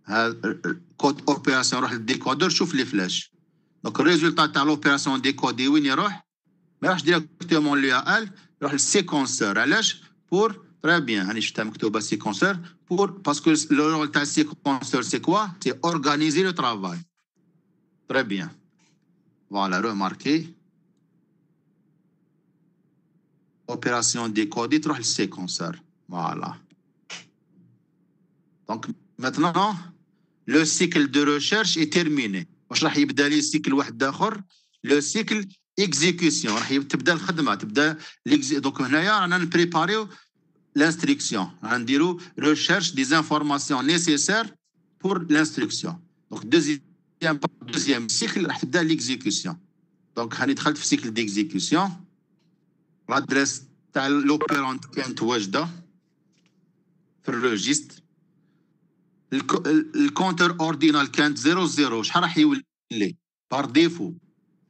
هذا كود اوبيراسيون روح للديكودر شوف لي فلاش. دونك الريزولتا تاع لوبيراسيون ديكودي وين يروح؟ ما يروحش ديريكتومون ليو ال، يروح للسيكونسور. علاش؟ بور تري بيان هاني شفتها مكتوبه سيكونسور بور باسكو لو رول تاع السيكونسور سي كوا؟ سي اورغانيزي لو ترافاي. تري بيان. فوالا روماركي اوبيراسيون ديكودي تروح للسيكونسور. فوالا. دونك maintenant le cycle de recherche est terminé. واش راح يبدا لي سيكل واحد اخر؟ لو سيكل اكزيكيسيون. راح تبدا الخدمه تبدا دونك هنايا رانا نبريباريو l'instruction. نديرو recherche des informations nécessaires pour l'instruction. Donc deuxième cycle راح تبدا l'exécution. Donc هاني دخلت في cycle d'exécution. l'adresse تاع l'opérante كانت واجده في الريجستر. الكونتر اوردينال كانت 00 شحال راح يولي بار ديفو.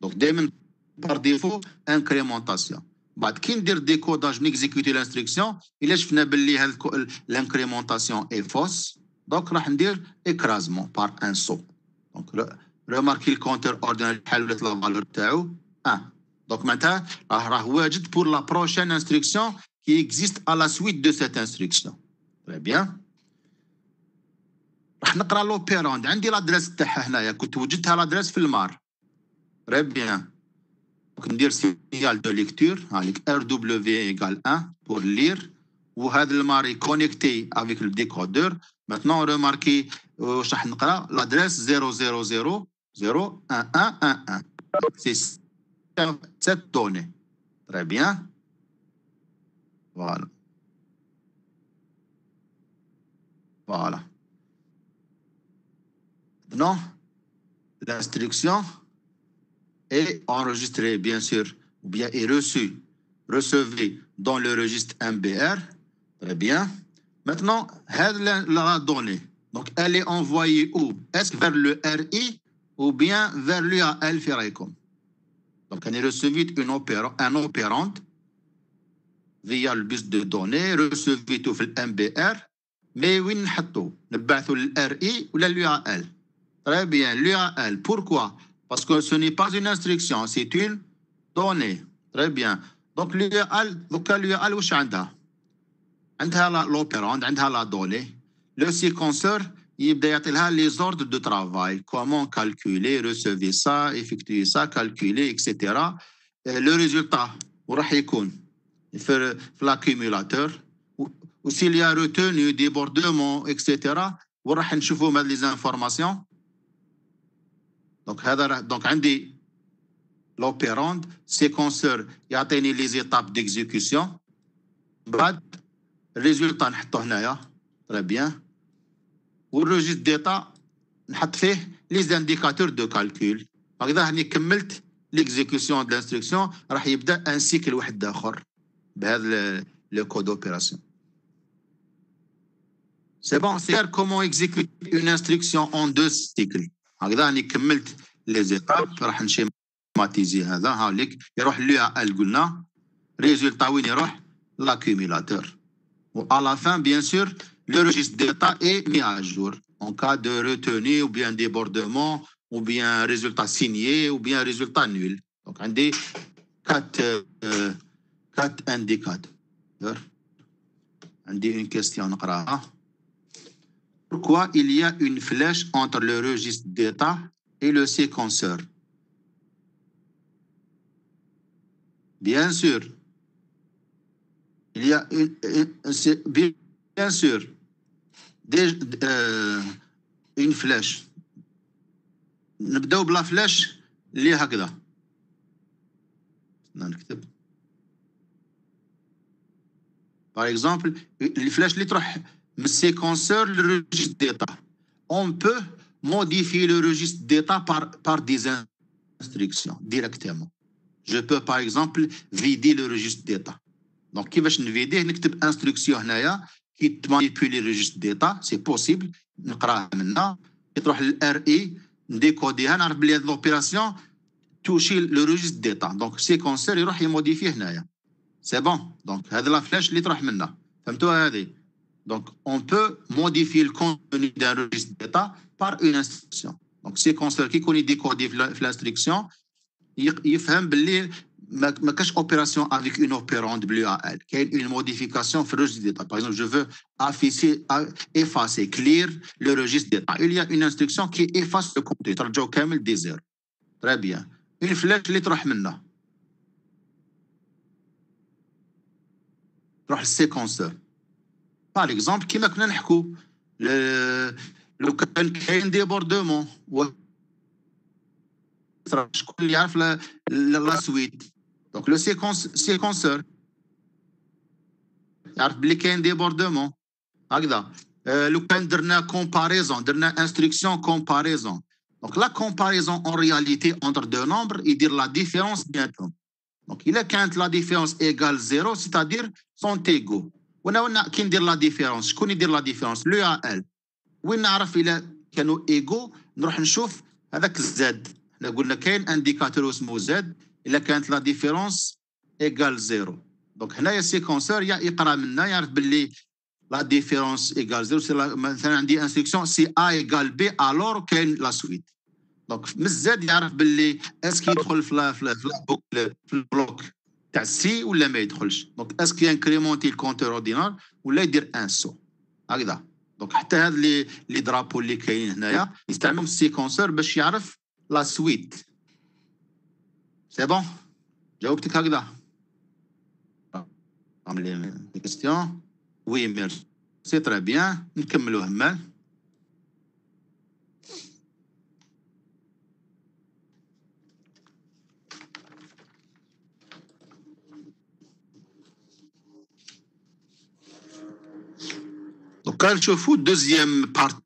دونك دائما بار ديفو انكريمونطاسيون. بعد كي ندير ديكوداج نيكزيكوتي لانستركسيون الا شفنا باللي هاد لانكريمونطاسيون اي فوس دونك راح ندير اكرازمون بار ان سو. دونك ريماركي الكونتر اوردينال بحال ولات لا فالور تاعو 1. دونك معناتها راه واجد بور لا بروشين انستركسيون كي اكزيست ا لا سويت دو سيت انستركسيون. تري بيان. راح نقرا لوبيروند. عندي لادريس تاعها هنايا كنت وجدتها لادريس في المار. تري بيان. دونك ندير سينيال دو ليكتور هاليك ار دبليو ايكال 1 بور لير وهذا المار يكونيكتي افيك الديكودور. ماتنون ريماركي واش راح نقرا لادريس 0000111 سي سيت دوني. تري بيان. فوالا فوالا. Non, l'instruction est enregistrée, bien sûr, ou bien est reçue, recevée dans le registre MBR. Très bien. Maintenant, la donnée, donc elle est envoyée où? Est-ce vers le RI ou bien vers l'UAL Ferricom? Donc, elle est recevue un opérante via le bus de données, recevue tout le MBR, mais où nous نبعثوا للRI ou l'UAL. Très bien, l'UAL. Pourquoi? Parce que ce n'est pas une instruction, c'est une donnée. Très bien. Donc l'UAL, l'UAL واش عندها؟ عندها l'opérande, عندها la donnée. Le séquenceur يبدا يعطي لها les ordres de travail. Comment calculer, recevoir ça, effectuer ça, calculer, etc. Le résultat وراح يكون في l'accumulateur. Ou s'il y a retenu, débordement, etc. وراح نشوفوا هاد les informations. Donc عندي l'opérande séquenceur يعطيني les étapes d'exécution. بعد الريزولتا نحطه هنايا. تري بيان. والريجستر ديتا نحط فيه les indicateurs de calcul. هكذا هاني كملت l'exécution de l'instruction. راح يبدا ان سيكل واحد اخر بهذا le code d'opération. C'est bon, c'est comment exécuter une instruction en 2 cycles. هكذا راني كملت لي زيتاب. راح نشيماتيزي هذا هاوليك يروح للUAL قلنا ريزولتا وين يروح l'accumulateur. و à la fin bien sûr le registre d'état est mis à jour en cas de retenue ou bien débordement ou bien résultat signé ou bien résultat nul. Donc عندي 4 indicateurs. عندي une question نقراها. Pourquoi il y a une flèche entre le registre d'état et le séquenceur? Bien sûr, il y a bien sûr une flèche. نبداو بلا فلاش اللي هكذا. نكتب. Par exemple, les flèches اللي تروح le séquenceur, le registre d'état. On peut modifier le registre d'état par des instructions directement. Je peux par exemple vider le registre d'état. Donc, كيفاش نفيديه؟ نكتب instruction هنايا qui manipule le registre d'état, c'est possible. نقراها منا تروح للRI نديكوديها نعرف بلي هذه l'opération toucher le registre d'état. Donc, séquenceur يروح يموديفيه هنايا. C'est bon. Donc, هذه لا فلاش اللي تروح منا. فهمتوها هذه؟ Donc, on peut modifier le contenu d'un registre d'état par une instruction. Donc, séquenceur qui connaît décoder l'instruction, il fait que ما كاش opération avec une opérande l'UAL. Il y a une modification sur le registre d'état. Par exemple, je veux effacer, clear le registre d'état. Il y a une instruction qui efface le contenu. ترجعو كامل des zéros. Très bien. Une flèche اللي تروح منا. تروح للسيكونسور. Par exemple, كيما كنا نحكوا لو كان كاين ديبوردمون شكون اللي يعرف لا سويت. دونك لو سيكونسور يعرف بلي كاين ديبوردمون هكذا. لو كان درنا كومباريزون درنا انستركسيون كومباريزون. دونك لا كومباريزون en réalité entre deux nombres يدير لا ديفيرونس بيناتهم. Donc, il a quand la différence égale 0, c'est-à-dire sont égaux. Qui dit la différence? Qui dit la différence? Le à L. وين نعرف إلا كانوا égaux نروح نشوف هذاك Z. إحنا قلنا كاين انديكاتور اسمه Z إلا كانت لا ديفيرونس égale 0. دونك هنايا السيكونسور يقرا منا يعرف باللي لا ديفيرونس égale 0. مثلا عندي انستركسيون سي A égale B الور كاين لا سويت. دونك من الزاد يعرف باللي اسكي يدخل في البلوك تاع سي ولا ما يدخلش. دونك اسكي انكريمونتي الكونتور اوردينال ولا يدير ان سو هكذا. دونك حتى هاد لي درابو اللي كاينين هنايا يستعملوا السيكونسور باش يعرف لا سويت. سي بون جاوبتك هكذا؟ لي كيستيون وي ميرسي سي تري بيان. نكملوا همال. Donc, نشوفوا دوزيام بارتي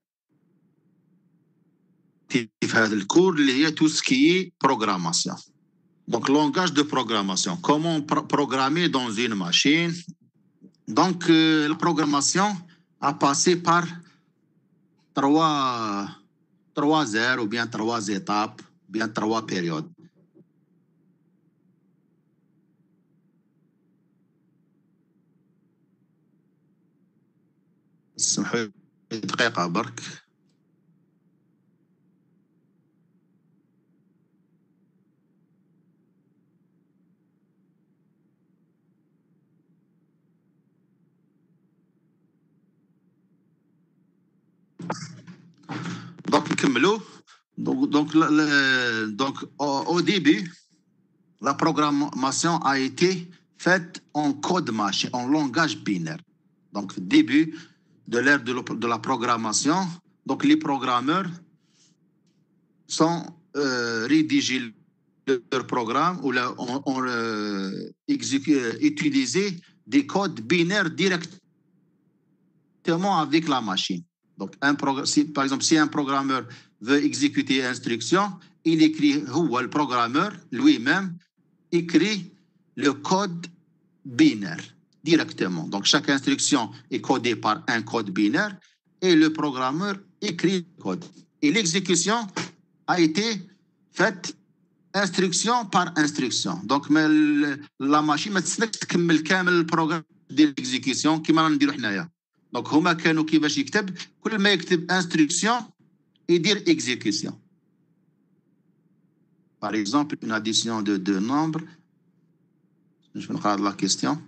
في هذا الكور اللي هي tout ce qui est programmation. Donc, langage de programmation. Comment programmer dans une machine? Donc, la programmation a passé par trois heures ou bien trois étapes, ou bien trois périodes. سمحوا لي دقيقة برك. Donc, نكملوا. Donc, au début, la programmation a été faite en code machine, en langage binaire. Donc, début de l'ère de la programmation, donc les programmeurs sont rédigés leur programme ou on utiliser des codes binaires directement avec la machine. Donc, par exemple, si un programmeur veut exécuter une instruction, il écrit, le programmeur lui-même écrit le code binaire directement. Donc, chaque instruction est codée par un code binaire et le programmeur écrit le code. Et l'exécution a été faite instruction par instruction. Donc, la machine ما تستناش تكمل كامل البروغرام ديال l'exécution كيما رانا نديرو حنايا. Donc, هما كانوا كيفاش يكتب كل ما يكتب instruction يدير exécution. Par exemple, une addition de deux nombres. Je vais regarder la question.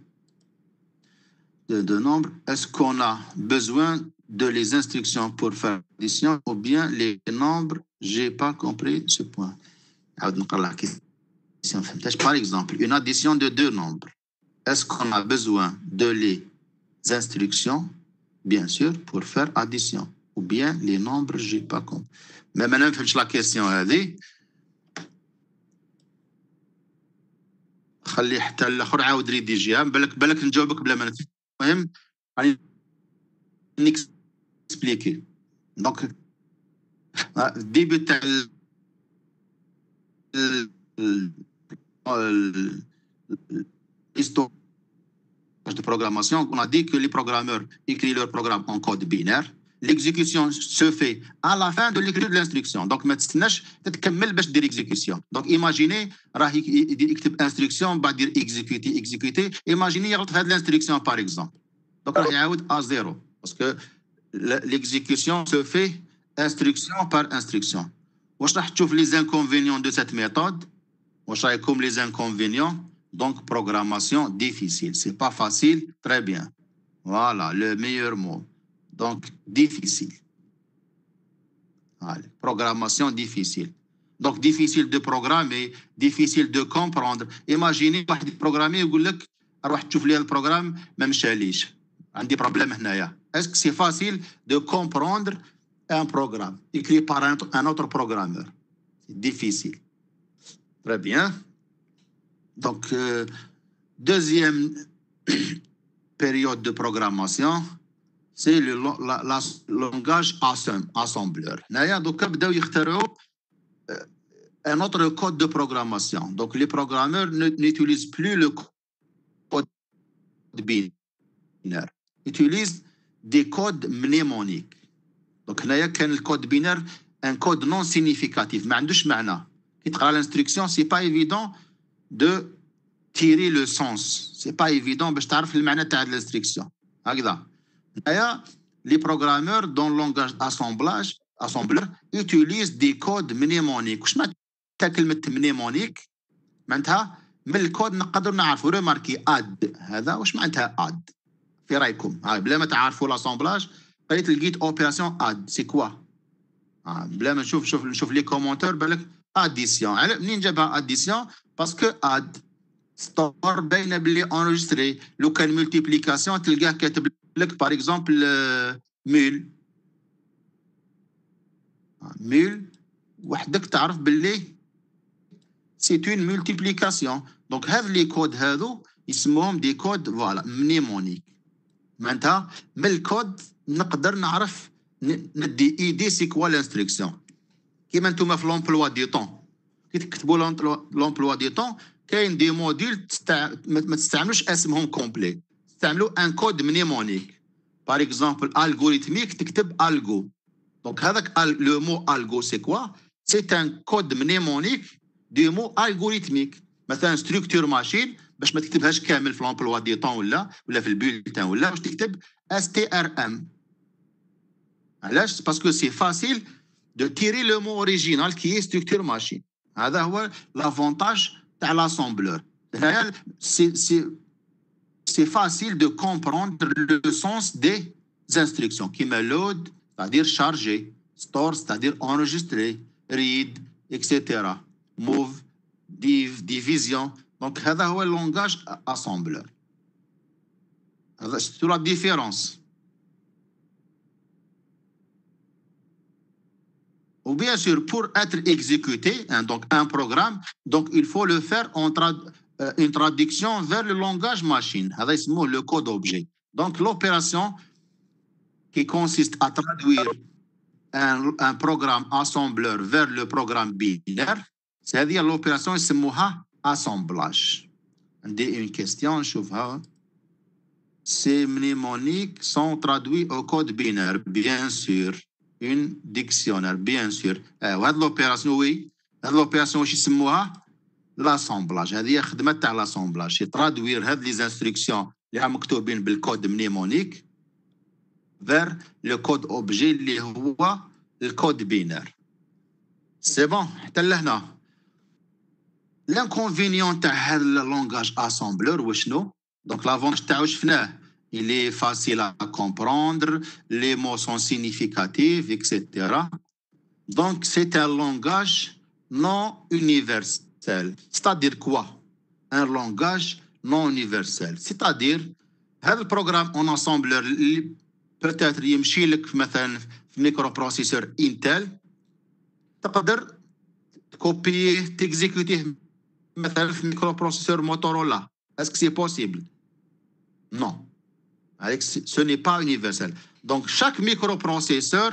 De deux nombres. Est-ce qu'on a besoin de les instructions pour faire l'addition ou bien les nombres? J'ai pas compris ce point. La question. Par exemple, une addition de deux nombres. Est-ce qu'on a besoin de les instructions? Bien sûr, pour faire addition. Ou bien les nombres, j'ai pas compris. Mais maintenant, je la question. خلي حتى الاخر عاود ريديجيها بالك نجاوبك بلا ما نفهم. المهم راني نكسبليكي. دونك الديبي تاع l'histoire de programmation, on a dit que les programmeurs écrivent leur programme en code binaire. L'exécution se fait à la fin de l'écriture de l'instruction. Donc, ما تستناش تتكمل باش دير exécution. Donc, imaginez راه يكتب instruction بعد دير exécuter. Imaginez يغلط في هذه l'instruction par exemple. Donc, راه يعاود à zéro parce que l'exécution se fait instruction par instruction. واش راح تشوف les inconvénients de cette méthode? واش رايكم les inconvénients? Donc, programmation difficile. C'est pas facile. Très bien. Voilà, le meilleur mot. Donc, difficile. Allez, programmation difficile. Donc, difficile de programmer, difficile de comprendre. Imaginez, واحد programmer يقول لك روح تشوف لي البروغرام ما مشاليش. عندي problème هنايا. Est-ce que c'est facile de comprendre un programme écrit par un autre programmeur? C'est difficile. Très bien. Donc, deuxième période de programmation, c'est le langage assembleur. Donc, بداو يخترعوا un autre code de programmation. Donc, les programmeurs n'utilisent plus le code binaire, ils utilisent des codes mnémoniques. Donc, il y a un code binaire, un code non significatif. ما عندوش معنى. Qui تقرا l'instruction, c'est pas évident de tirer le sens. C'est pas évident باش تعرف المعنى تاع l'instruction. هكذا. Les programmeurs dans le langage assembleur utilisent des codes mnémoniques. واش معناتها كلمة mnémonique؟ معناتها من الكود نقدر نعرفوا ريماركي اد هذا واش معناتها اد في رايكم؟ بلا ما تعرفوا لاسامبلاج قريت لقيت اوبيراسيون اد سي كوا؟ بلا ما نشوف لي كومونتير بالك اديسيون. منين جابها اديسيون؟ باسكو اد ستور باينه باللي انريجستري. لو كان ملتيبليكاسيون تلقاه كاتب لك باغ اكزومبل مول وحدك تعرف باللي سي اون ملتيبليكاسيون. دونك هذ لي كود هذو يسموهم دي كود فوالا منيمونيك. معناتها من الكود نقدر نعرف ندي ايدي سي كوا لانستركسيون. كيما نتوما في لومبلوا دي طون كي تكتبوا لومبلوا دي طون كاين دي موديل ما تستعملوش اسمهم كومبلي، تستعملوا ان كود منيمونيك. باغ اكزومبل الغوريثميك تكتب الغو. دونك هذاك لو مو الغو سي كوا؟ سي ان كود منيمونيك دي مو الغوريثميك. مثلا ستركتور ماشين باش ما تكتبهاش كامل في لومبلوا دي طون ولا في البولتان ولا باش تكتب اس تي ار ام. علاش؟ باسكو سي فاسيل دو تيري لو مو اوريجينال كي ستركتور ماشين. هذا هو لافونتاج تاع لاسامبلور. هنايا c'est facile de comprendre le sens des instructions كيما load c'est-à-dire charger, store c'est-à-dire enregistrer, read etc. move, division. Donc هذا هو اللونغاج assembleur. هذا c'est la différence. Ou bien sûr, pour être exécuté, hein, donc un programme, donc il faut le faire en une traduction vers le langage machine. C'est le code objet. Donc l'opération qui consiste à traduire un programme assembleur vers le programme binaire, c'est-à-dire l'opération c'est assemblage. Une question, je vois. Ces mnémoniques sont traduits au code binaire, bien sûr. Une dictionnaire, bien sûr. وهذه l'opération oui. هذه l'opération واش يسموها؟ l'assemblage. هذه هي خدمة تاع l'assemblage. ترادوير هذه les instructions اللي مكتوبين بالكود mnémonique vers le code objet اللي هو الكود بينير. سي بون حتى لهنا. l'inconvénient تاع هذا اللونغاج assembleur وشنو؟ دونك لافونتاج تاعو شفناه. Il est facile à comprendre, les mots sont significatifs, etc. Donc, c'est un langage non universel. C'est-à-dire quoi? Un langage non universel. C'est-à-dire, هذا البروغرام en assembleur peut-être يمشي لك مثلا في ميكروبروسيسور انتل تقدر تكوبيه تكزيكوتيه مثلا في ميكروبروسيسور موتورولا. Est-ce que c'est possible? Non. Ce n'est pas universel. Donc, chaque microprocesseur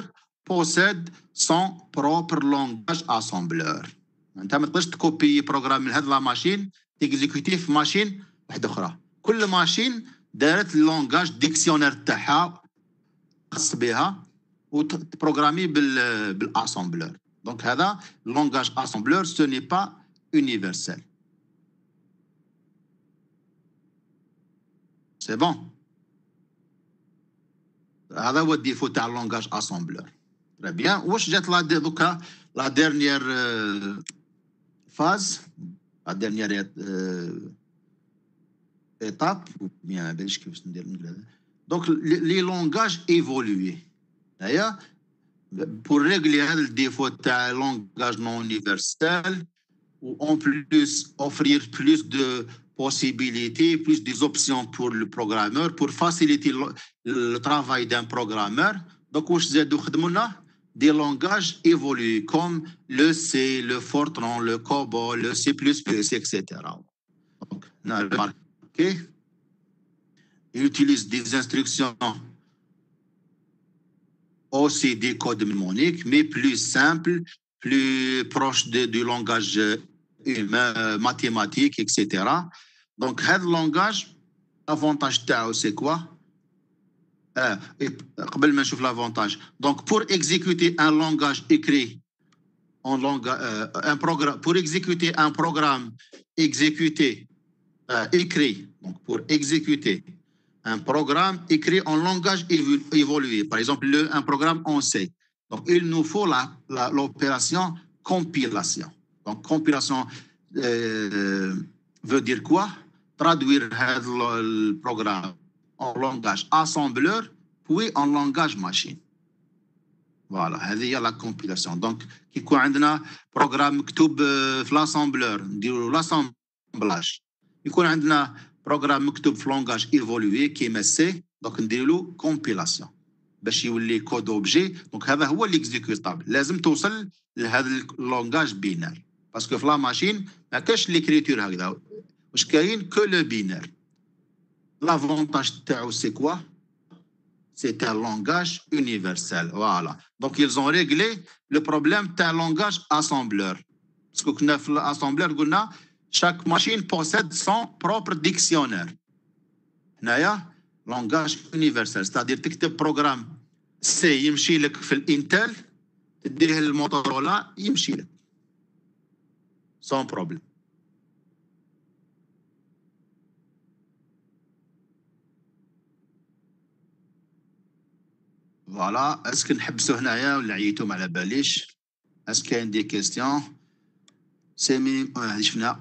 possède son propre langage assembleur. أنت ما تقدرش تكوبي بروغرام من هذه لا ماشين تكزيكوتيه في ماشين واحدة أخرى. كل ماشين دارت اللونغاج ديكسيونير تاعها خاص بها وتبروغرامي بالاسامبلور. دونك هذا اللونغاج assembleur ce n'est pas universel. C'est bon. هذا هو الديفو تاع اللونغاج اسامبلور. تري بيان. واش جات دوكا لا ديرنيير فاز لا ديرنيير étape ou bien باش كيفاش ندير هذا. دونك لي لونغاج ايفولوي. هيا pour régler هذا الديفو تاع لونغاج نون يونيفرسال ou en plus offrir plus de possibilités, plus des options pour le programmeur, pour faciliter le travail d'un programmeur. Donc, on a des langages évolués comme le C, le Fortran, le COBOL, le C++, etc. Donc, on a remarqué, ils utilisent des instructions aussi des codes mnémoniques, mais plus simples, plus proche du langage humain, mathématique, etc. Donc, ce langage, l'avantage, c'est quoi? L'avantage. Donc, pour exécuter un langage écrit, pour exécuter un programme écrit, donc pour exécuter un programme écrit en langage évolué, par exemple un programme en C. Donc, il nous faut l'opération compilation. Donc, compilation veut dire quoi? Traduire le programme en langage assembleur, puis en langage machine. Voilà, هذه هي la compilation. Donc, كي يكون عندنا programme مكتوب في l'assembleur, نديرو l'assemblage. يكون عندنا programme مكتوب في langage évolué كيما سي، donc نديرو compilation باش يولي كود اوبجي. دونك هذا هو ليكزيكوتابل. لازم توصل لهذا اللونغاج بينار، باسكو في لا ماشين ما كاش ليكريتور هكذا، واش كاين كو لو بينار. لافونتاج تاعو سي كوا؟ C'est un langage universel. Voilà. Donc, ils ont réglé le problème d'un langage assembleur. Parce que dans l'assembleur, chaque machine possède son propre dictionnaire. Naya, langage universel. C'est-à-dire que tu programme C, يمشي لك في الانتل، تديه الموتورولا يمشي لك. Sans problème. Voilà. Est-ce que نحبسوا هنايا ولا عييتوا ما على باليش؟ Est-ce qu'il y a des questions? C'est شفنا.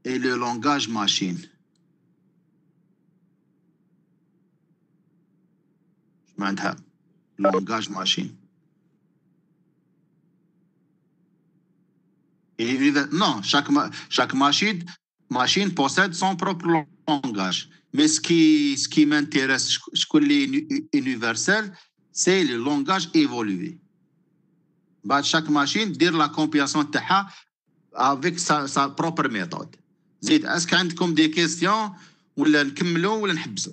Et le langage machine. معناتها langage machine. Et, non, chaque machine possède son propre langage. Mais ce qui m'intéresse, ce qui est universel, c'est le langage évolué. Bah, chaque machine dire la compilation avec sa propre méthode. زيد، est-ce qu'il y a des questions ولا نكملوا ولا نحبسوا؟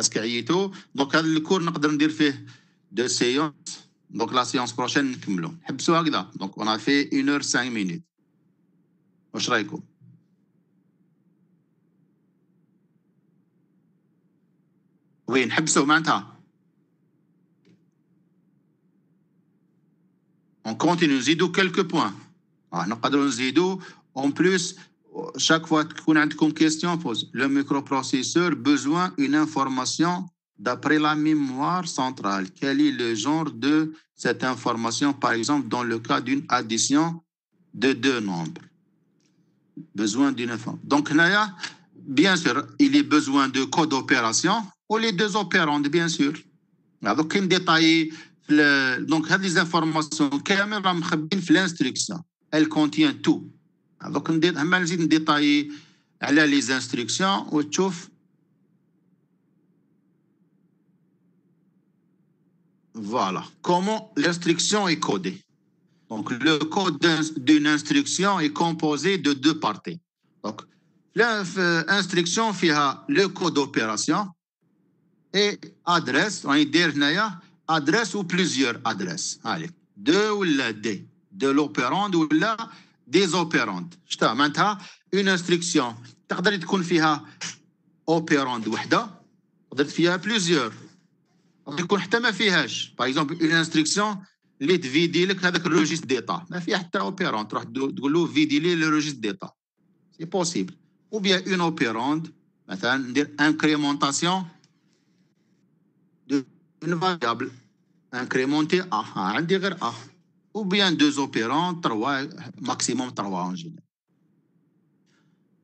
est-ce que عييتوا؟ دونك هذا الكور نقدر ندير فيه 2 séances. Donc la séance prochaine نكملوا. نحبسوا هكذا. Donc on a fait 1h 5 minutes. واش رايكم؟ وين نحبسوا معناتها؟ On continue نزيدوا quelques points. نقدروا نزيدوا en plus. Chaque fois que vous avez une question, pose le microprocesseur besoin d'une information d'après la mémoire centrale. Quel est le genre de cette information, par exemple, dans le cas d'une addition de 2 nombres? Besoin d'une information. Donc, Naya, bien sûr, il est besoin de code d'opération ou les 2 opérandes, bien sûr. Donc, une détail, donc, les informations, l'instruction, elle contient tout. Donc, on va détailler les instructions ou tchouf. Voilà. Comment l'instruction est codée. Donc, le code d'une instruction est composé de 2 parties. Donc, l'instruction fait le code d'opération et adresse. On va dire adresse ou plusieurs adresses. Allez, 2 ou la D. De l'opérande ou la des opérandes. شتا معناتها une instruction تقدر تكون فيها opérande وحده، تقدر فيها plusieurs، تقدر تكون حتى ما فيهاش. par exemple une instruction اللي تفيدي لك هذاك الريجيست ديتا ما فيها حتى opérande، تروح تقول له فيدي لي لو ريجيست ديتا، سي بوسيبل. ou bien une opérande مثلا ندير incrémentation d'une variable، incrémenter a عندي غير a. ou bien 2 opérants, 3, maximum 3 en général.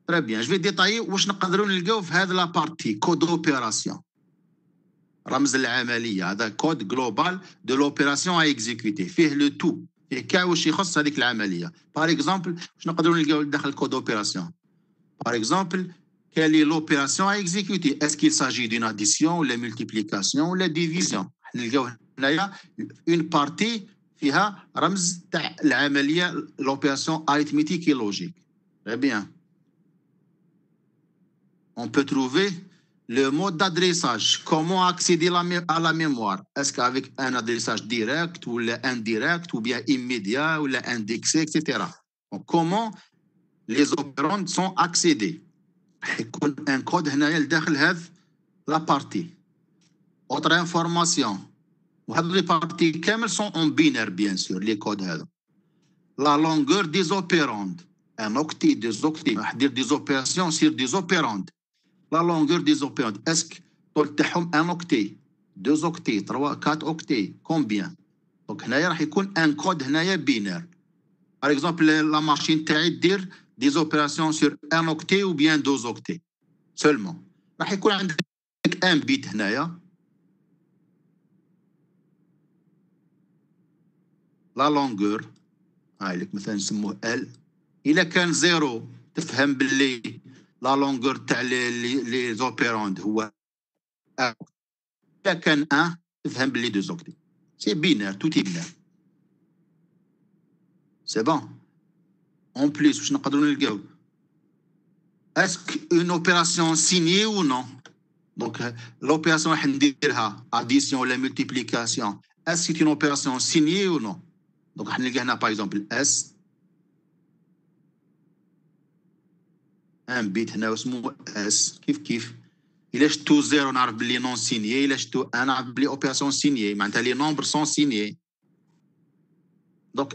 Très bien, je vais détailler واش نقدروا نلقاو في هذه لا بارتي كود اوبيراسيون. رمز العمليه هذا كود جلوبال دو لوبيراسيون ا اكزيكوتي، فيه لو تو، فيه كاع واش يخص هذيك العمليه. باغ اكزومبل واش نقدروا نلقاو داخل كود اوبيراسيون؟ باغ اكزومبل quelle est l'opération à exécuter? Est-ce qu'il s'agit d'une addition ou la multiplication ou la division? نلقاو هنايا une partie فيها رمز تاع العمليه l'opération arithmétique et logique. Très bien. On peut trouver le mode d'adressage, comment accéder à la mémoire? Est-ce qu'avec un adressage direct ou indirect ou bien immédiat ou indexé, etc. Donc, comment les opérandes sont accédés? Un code dans la partie. Autre information. Les parties sont en binaire, bien sûr, les codes. La longueur des opérandes. Un octet, des octets. Des opérations sur des opérandes. La longueur des opérandes. Est-ce que tu as un octet, 2 octets, 3, 4 octets? Combien? Donc, il y a un code binaire. Par exemple, la machine dire des opérations sur un octet ou bien 2 octets seulement. Il y a un bit. La longueur. مثلا نسموه L. إلا كان 0 تفهم باللي la longueur تاع les opérandes هو 1. إلا كان 1 تفهم باللي 2 octets. C'est binaire, tout est binaire. C'est bon. En plus, واش نقدروا نلقاو؟ Est-ce qu'une opération signée ou non? Donc, l'opération راح نديرها addition ou la multiplication. Est-ce que c'est une opération signée ou non? Donc, راح نلقى هنا par exemple S. un bit هنا اسمه S. كيف إلا شفتو 0 نعرف بلي نون سينيي، إلا شفتو 1 نعرف بلي اوبيراسيون سينيي، معناتها لي نومبر سون سينيي. Donc,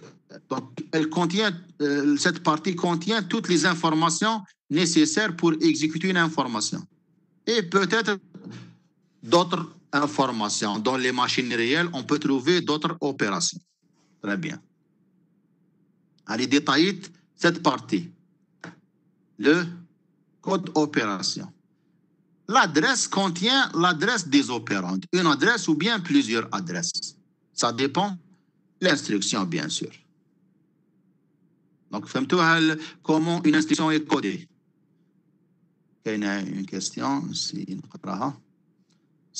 elle contient, cette partie contient toutes les informations nécessaires pour exécuter une information. Et peut-être d'autres informations. Dans les machines réelles, on peut trouver d'autres opérations. Très bien. Allez détailler cette partie. Le code opération. L'adresse contient l'adresse des opérandes. Une adresse ou bien plusieurs adresses. Ça dépend de l'instruction, bien sûr. Donc, comment une instruction est codée. Il y a une question.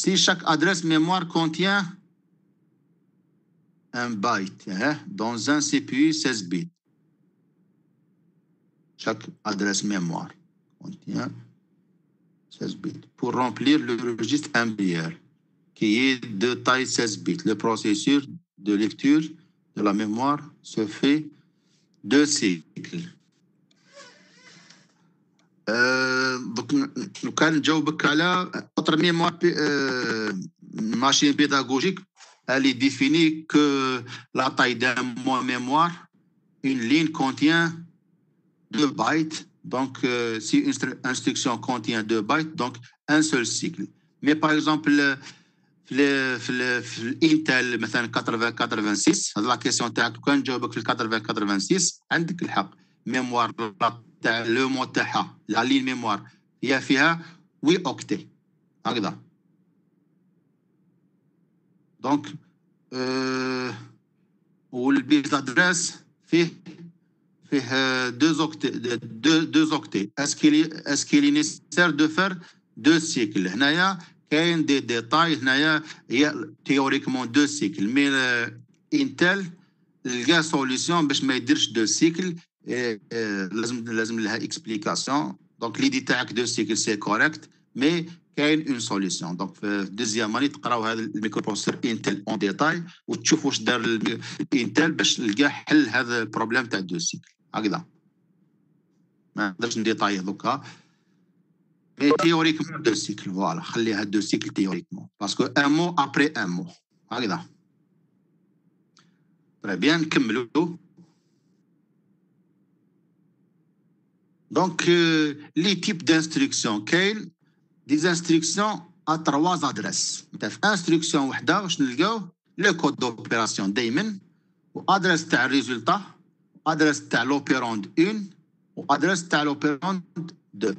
Si chaque adresse mémoire contient un byte dans un CPU 16 bits. Chaque adresse mémoire contient 16 bits. Pour remplir le registre MBR, qui est de taille 16 bits, le processus de lecture de la mémoire se fait 2 cycles. Donc, nous allons نجاوبك على autre mémoire machine pédagogique. Elle est définie que la taille d'un mot mémoire, une ligne contient 2 bytes. Donc, si une instruction contient 2 bytes, donc un seul cycle. Mais par exemple, Intel مثلا 8086 هذه لا كيسيون تاعك كان نجاوبك في 8086 عندك الحق ميموار تاع لو مو تاعها لا لين ميموار هي فيها 8 اوكتي هكذا. دونك والبيت ادريس فيه 2 اوكتي. اسكيلي نيسير دو فير 2 سيكل. هنايا كاين دي ديتاي. هنايا هي تيوريكمون 2 سيكل مي انتل لقى سوليسيون باش ما يديرش 2 سيكل. لازم لها اكسبليكاسيون. دونك ليدي تاعك 2 سيكل سي كوريكت مي كاين اون سوليسيون. دونك في دوزيام اني تقراو هذا الميكروبروسيسور انتل اون ديتاي وتشوفوا واش دار انتل باش لقى حل هذا البروبليم تاع 2 سيكل هكذا. ما نقدرش نديتاي دوكا مي تيوريكمون 2 سيكل. فوالا خليها 2 سيكل تيوريكمون باسكو ان مو ابري ان مو هكذا. تري بيان نكملوا. Donc, les types d'instructions, des instructions à 3 adresses. Instruction وحده واش نلقاو le code d'opération دائما وادرس تاع الريزولتا ادرس تاع l'opérande 1 وادرس تاع l'opérande 2.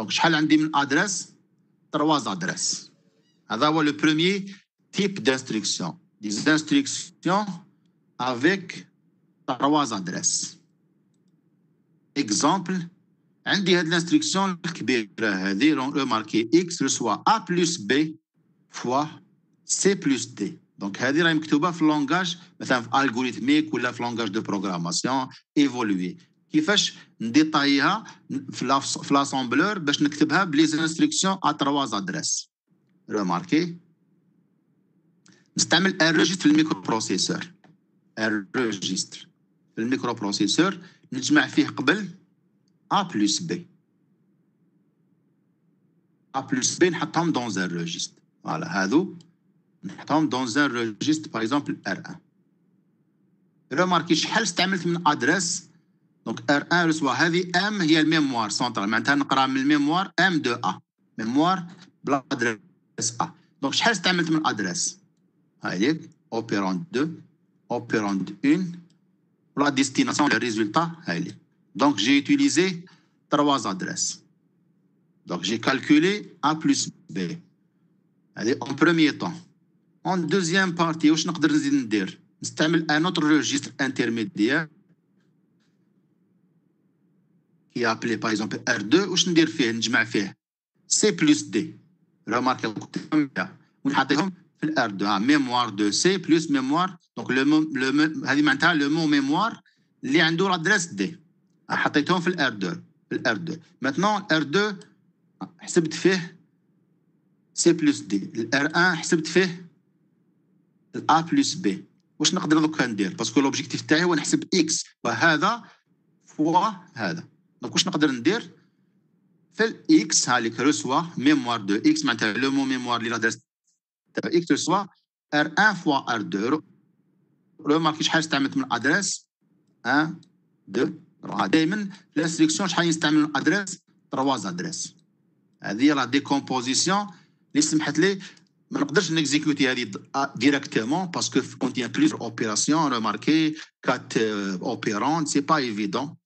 Donc شحال عندي من ادرس 3 adresses. هذا هو le premier type d'instruction. Des instructions avec 3 adresses. Exemple, عندي هاد l'instruction الكبيرة هذه remarqué x reçoit a plus b fois c plus d. Donc هذه راهي مكتوبة في اللونغاج مثلا في algorithmique ولا في langage de programmation évolué. كيفاش نديطايها في لاسامبلور باش نكتبها بلي انستركسيون ا 3 ادريس. ريماركي نستعمل ان ريجستر في الميكرو بروسيسور. ان ريجستر في الميكرو بروسيسور نجمع فيه قبل ا بلس بي. ا بلس بي نحطهم دون ان ريجستر. فوالا هادو نحطهم دون ان ريجستر باغ اكزومبل ار 1. ريماركي شحال استعملت من ادريس. دونك ار 1 رسوا هذه ام هي الميموار سونترال، معناتها نقرا من الميموار ام دو ا، ميموار بلا ادريس ا. دونك شحال استعملت من ادريس؟ هايليك اوبيراند 2 اوبيراند 1 la destination, le résultat, donc j'ai utilisé 3 adresses. Donc j'ai calculé A plus B. Allez, en premier temps. En deuxième partie, واش نقدر نزيد ندير؟ نستعمل un autre registre intermédiaire qui est appelé par exemple R2. واش ندير فيه؟ نجمع فيه C plus D. Remarquez ونحطيهم في الار 2 ميموار دو سي بلس ميموار. دونك هذه معناتها لو مو ميموار اللي عنده لادريس دي حطيتهم في الار 2. في الار 2 ماتنون ار 2 حسبت فيه سي بلس دي. الار 1 حسبت فيه الA بلس بي. واش نقدر دوكا ندير؟ باسكو لوبجيكتيف تاعي هو نحسب اكس وهذا فوا هذا. دونك واش نقدر ندير؟ في الاكس هاليك رسوا ميموار دو اكس معناتها لو مو ميموار اللي لادريس اكس رسوا R1 فوا R2. ريماركي شحال استعملت من ادريس 1 2 3. دائما في الانستركسيون شحال نستعمل من ادريس 3 ادريس. هذه لا ديكومبوزيسيون اللي سمحت لي ما نقدرش نكزيكوتي هذه ديريكتومون باسكو كونتيان بليزيور اوبيراسيون. ريماركي 4 اوبيرانت سي با ايفيدون.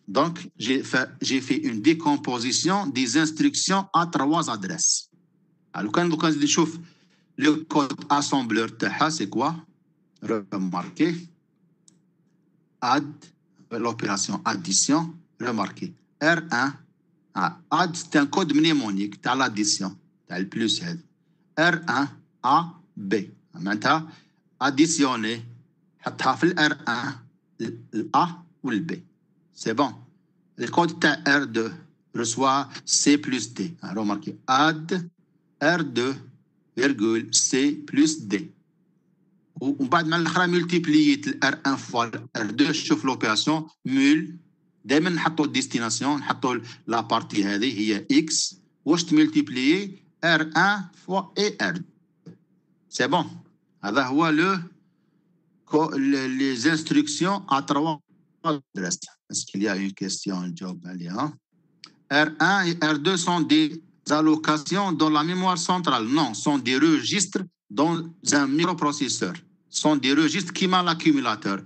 Donc j'ai fait une décomposition des instructions à 3 adresses. Alors quand دوكا نزيد نشوف le code assembleur تاعها c'est quoi? Remarquez add l'opération addition. Remarquez R1 add c'est un code mnémonique تاع l'addition تاع البلس هذا R1 A B معناتها additionner حطها في ال R1 الA وال B. C'est bon. Le code تاع R2 reçoit C plus D. Remarquez add R2 virgule C plus D. ومن بعد مع الاخرى ملتيبلييت ال R1 فوا R2. شوف لوبيراسيون مول دائما نحطوا الديستيناسيون نحطوا لا بارتي هذه هي X واش تملتيبليي R1 فوا اي R2. سي بون. هذا هو لو les instructions à 3 adresses. Est-ce qu'il y a une question نجاوب عليها؟ R1 et R2 sont des allocations dans la mémoire centrale. Non, sont des registres dans un microprocesseur. Sont des registres qui m'a l'accumulateur.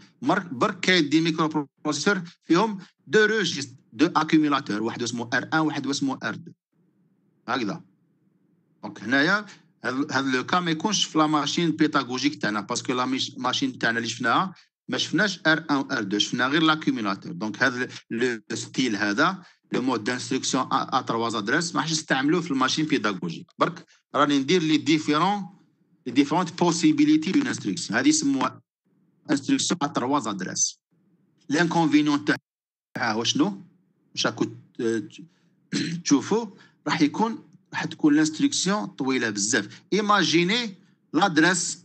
برك كاين دي ميكروبروسيسور فيهم دو registres دو accumulateurs. واحد اسمه R1 واحد اسمه R2. هكذا. دونك هنايا هذا لو كا ما يكونش في لا ماشين بيداغوجيك تاعنا باسكو لا ماشين تاعنا اللي شفناها ما شفناش R1 و R2 شفنا غير l'accumulateur. دونك هذا لو ستيل هذا لو مود دانستركسيون ا 3 ادريس ما حش نستعملوه في الماشين بيداغوجيك. برك راني ندير لي ديفيرونت بوسيبيليتي دون انستركسيون. هذه يسموها انستركسيون ا 3 ادريس. الانكونفينيون تاعها هو شنو؟ واش راكم تشوفوا؟ راح تكون الانستركسيون طويله بزاف. ايماجيني لادريس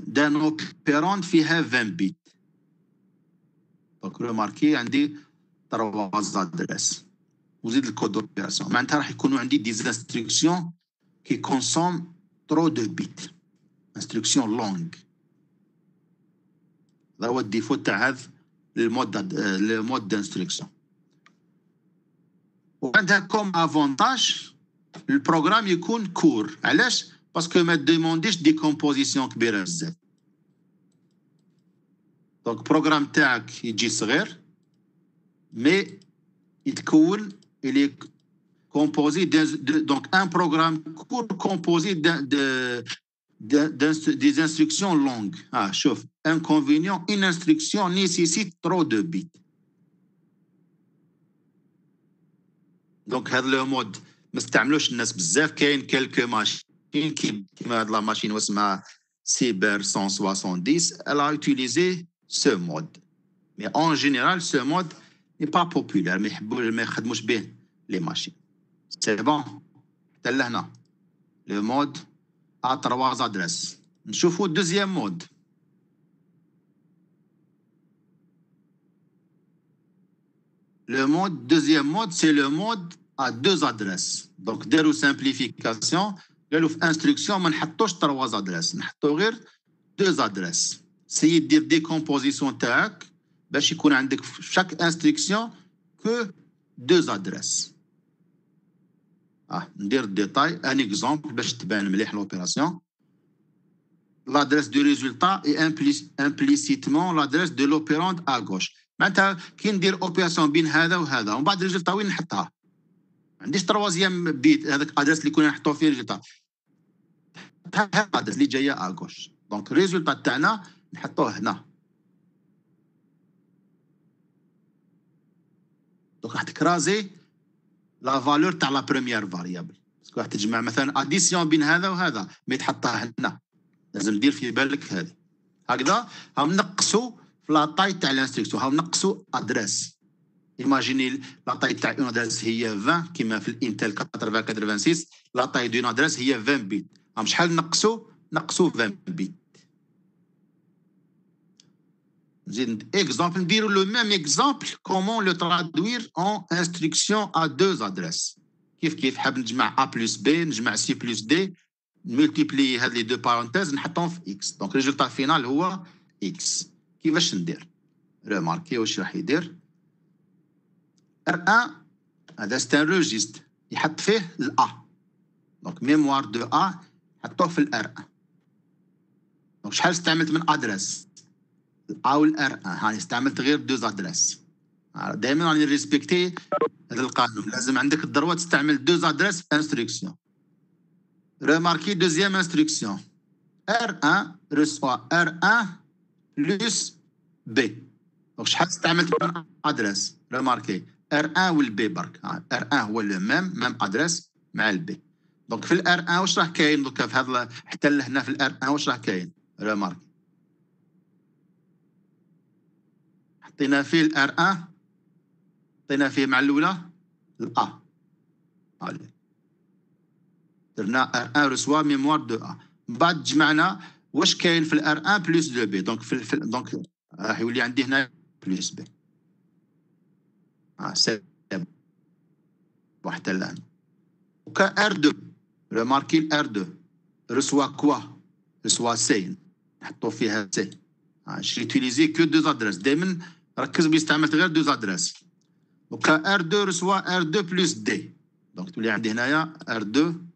دان اوبيرون فيها 20 بيت. دونك ريماركي عندي 3 ادريس وزيد الكود دوبيراسيون معناتها راح يكونوا عندي دي انستركسيون كي كونسوم ترو دو بيت. انستركسيون لونغ. هذا هو الديفو تاع هذا المود دانستركسيون. وعندها كوم افونتاج البروغرام يكون كور. علاش؟ باسكو ما ديمونديش ديكومبوزيسيون كبيره بزاف. دونك البروغرام تاعك يجي صغير مي يتكون il est composé donc un programme court composé des instructions longues. شوف inconvénient une instruction nécessite trop de bits. دونك هذا لو مود ما استعملوش الناس بزاف. كاين كالكو ماشين كيما هاد لا ماشين واسمها سيبر 170 elle a utilisé ce mode. Mais en général, ce mode n'est pas populaire. Mais ما يخدموش به les machines. C'est bon. حتى لهنا. Le mode à 3 adresses. نشوفوا deuxième mode. Le deuxième mode, c'est le mode à 2 adresses. Donc, داروا simplification. قالوا في instruction ما نحطوش 3 adresses. نحطوا غير 2 adresses. essayez de dire décomposition تاعك باش يكون عندك في chaque instruction que 2 adresses. ندير الديتاي un exemple باش تبان مليح l'opération. L'adresse du résultat est implicitement l'adresse de l'opérande à gauche. معناتها كي ندير اوبيراسيون بين هذا وهذا ومن بعد الريزلتا وين نحطها؟ ما عنديش تروازيام بيت هذاك الادرس اللي كنا نحطوه فيه الريزلتا. هذا الادرس اللي جايه à gauche. دونك الريزلتا تاعنا نحطوه هنا. دونك راح تكرازي لا فالور تاع لا بروميير فاريابل. باسكو راح تجمع مثلا اديسيون بين هذا وهذا ما تحطها هنا. لازم دير في بالك هذه. هكذا هم نقصوا في لا طاي تاع الانستركسيون، هم نقصوا ادريس. ايماجيني لا طاي تاع اون ادريس هي 20 كيما في الانتل 8086، لا طاي دون ادريس هي 20 بيت. هم شحال نقصوا 20 بيت. نزيد اكزامبل نديروا لو ميم اكزامبل كومون لو ترادوير اون انستركسيون ا 2 ادريس. كيف حاب نجمع ا بلس بي، نجمع سي بلس دي، نملتيبلي هاد لي دو بارونتيز نحطهم في اكس. دونك الريزلتا فينال هو اكس. كيفاش ندير؟ ريماركي واش راح يدير. R1 هذا سي ان روجيست يحط فيه الأ. دونك ميموار دو أ حطوه في الار 1. دونك شحال استعملت من ادريس؟ الأ والار 1. هاني استعملت غير 2 ادريس. دائما راني ريسبكتي هذا القانون. لازم عندك الدروه تستعمل 2 ادريس في انستركسيون. ريماركي دوزيام انستركسيون R1 reçoit R1 plus B. دونك شحال استعملت من ادريس؟ ريماركي R1 والبي برك. R1 هو لو ميم ادريس مع البي. دونك في الار 1 واش راه كاين دوكا في هذا حتى لهنا في الار 1 واش راه كاين؟ ريماركي حطينا فيه الار 1، حطينا فيه مع الاولى الأ. درنا ار 1 ريسوا ميموار دو أ. من بعد جمعنا واش كاين في الار 1 بلس دو بي. دونك دونك راح يولي عندي هنا بلس بي. سي حتى لهنا. وكا ار 2 ريماركي الار 2 ريسوا كوا؟ ريسوا سي. نحطو فيها سي. جو يوتيليزي كو 2 ادريس. دائما ركز بلي استعملت غير 2 ادريس. وكا ار 2 ريسوا ار 2 بلس دي. دونك تولي عندي هنايا ار 2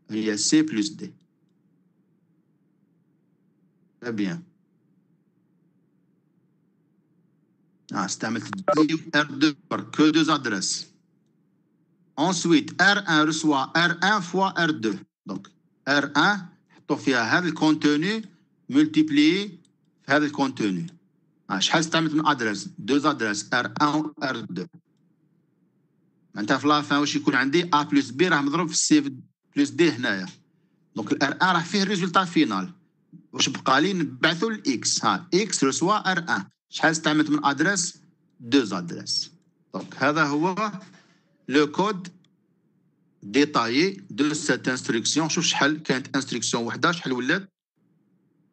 هي سي بلس دي. Très bien. استعملت R2 que 2 adresses. Ensuite, R1 reçoit R1 fois R2. Donc, R1 حطوا فيها هذا الكونتوني multiplié في هذا الكونتوني. شحال استعملت من ادريس؟ 2 ادريس R1 و R2. معناتها في لافان واش يكون عندي A بلس B راه مضروب في C بلس D هنايا. دونك الار 1 راه فيه الريزولتا فينال. واش بقى لي نبعثوا الاكس. اكس ريسوا ار 1. شحال استعملت من ادريس؟ 2 ادريس. دونك هذا هو لو كود ديتايي دو سيت انستركسيون. شوف شحال كانت انستركسيون وحده شحال ولات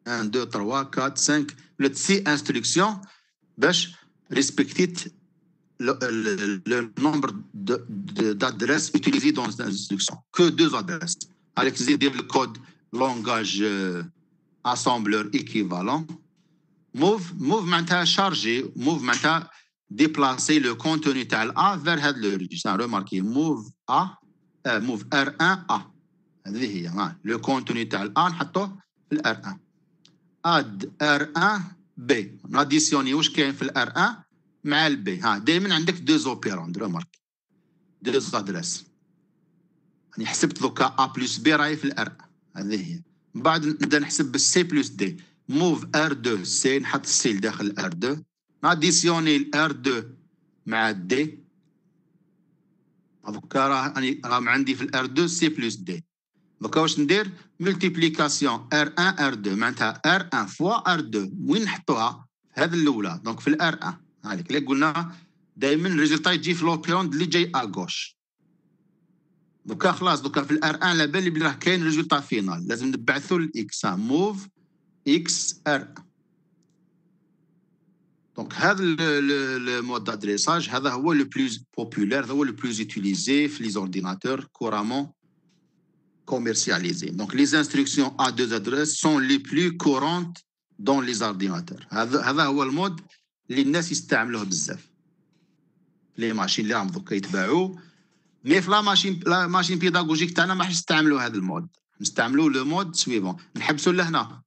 1 2 3 4 5 ولات 6 انستركسيون باش ريسبكتيت le nombre d'adresses utilisées dans l'instruction. Que 2 adresses. Avec le code langage assembleur équivalent. Move معناتها charger, move معناتها déplacer le contenu تاع A vers le registre. Remarquez, move A, move R1A. هذه هي. Le contenu تاع A نحطوه في R1. add R1B. ناديسيوني واش كاين في R1 مع البي. دائما عندك 2 اوبيراند. ريمارك 2 ادريس. يعني حسبت دوكا ا بلس بي راهي في الار. هذه هي. من بعد نبدا نحسب بالسي بلس دي. موف ار 2 سي. نحط السي داخل ار 2. ناديسيوني الار 2 مع الدي. دوكا راه عندي في الار 2 سي بلس دي. دوكا واش ندير؟ ملتيبليكاسيون ار 1 ار 2 معناتها ار 1 فوا ار 2. وين نحطوها؟ في هذه الاولى. دونك في الار 1. هذيك اللي قلنا دائما الريزلتا يجي في لوبيروند اللي جاي اغوش. دوكا خلاص، دوكا في الار 1 على بالي بلي راه كاين ريزلتا فينال، لازم نبعثوا الاكس موف اكس ار. دونك هذا المود دادريساج هذا هو لو بلوز بوبولير، هذا هو لو بلوز يوتيليزي في لي زورديناتور كورامون commercialisés. Donc les instructions à deux adresses sont les plus courantes dans les ordinateurs. هذا هو المود اللي الناس يستعملوه بزاف لي ماشين اللي راهم دوكا يتباعوا. مي في لا ماشين بيداغوجيك تاعنا ما راحش نستعملوا هذا المود، نستعملوا لو مود سويفون. نحبسوا لهنا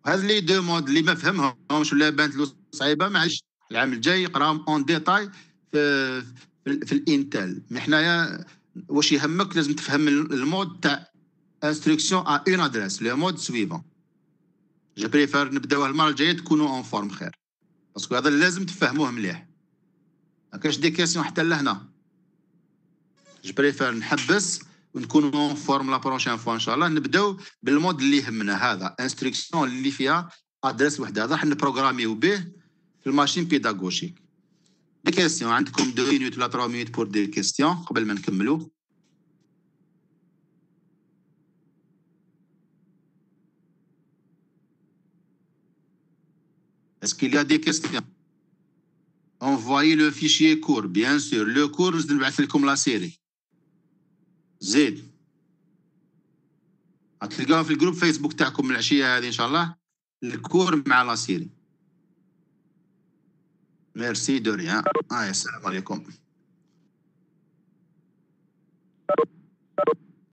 هذا لي دو مود اللي ما فهمهمش ولا بانت له صعيبه، معليش العام الجاي يقراهم اون ديتاي في الانتل. مي حنايا واش يهمك لازم تفهم المود تاع انستركسيون ا اون ادريس، لو مود سويفون. جو بريفير نبداوها المره الجايه تكونوا اون فورم خير، باسكو هذا لازم تفهموه مليح. ما كاش دي كيسيون حتى لهنا. جو بريفير نحبس ونكونوا اون فورم لا بروشين فوا ان شاء الله. نبداو بالمود اللي يهمنا، هذا انستركسيون اللي فيها ادريس وحده، هذا راح نبروغراميو به في الماشين بيداغوجيك. دي كيسيون عندكم 2 مينوت ولا 3 مينوت بور دي كيسيون قبل ما نكملوا. Est-ce qu'il y a des questions? Envoyez le fichier cours, bien sûr. Le cours نزيد نبعث لكم لا سيري. زيد غتلقاو في الجروب فيسبوك تاعكم من العشيه هذه ان شاء الله الكور مع لا سيري. ميرسي دو ريان. السلام عليكم.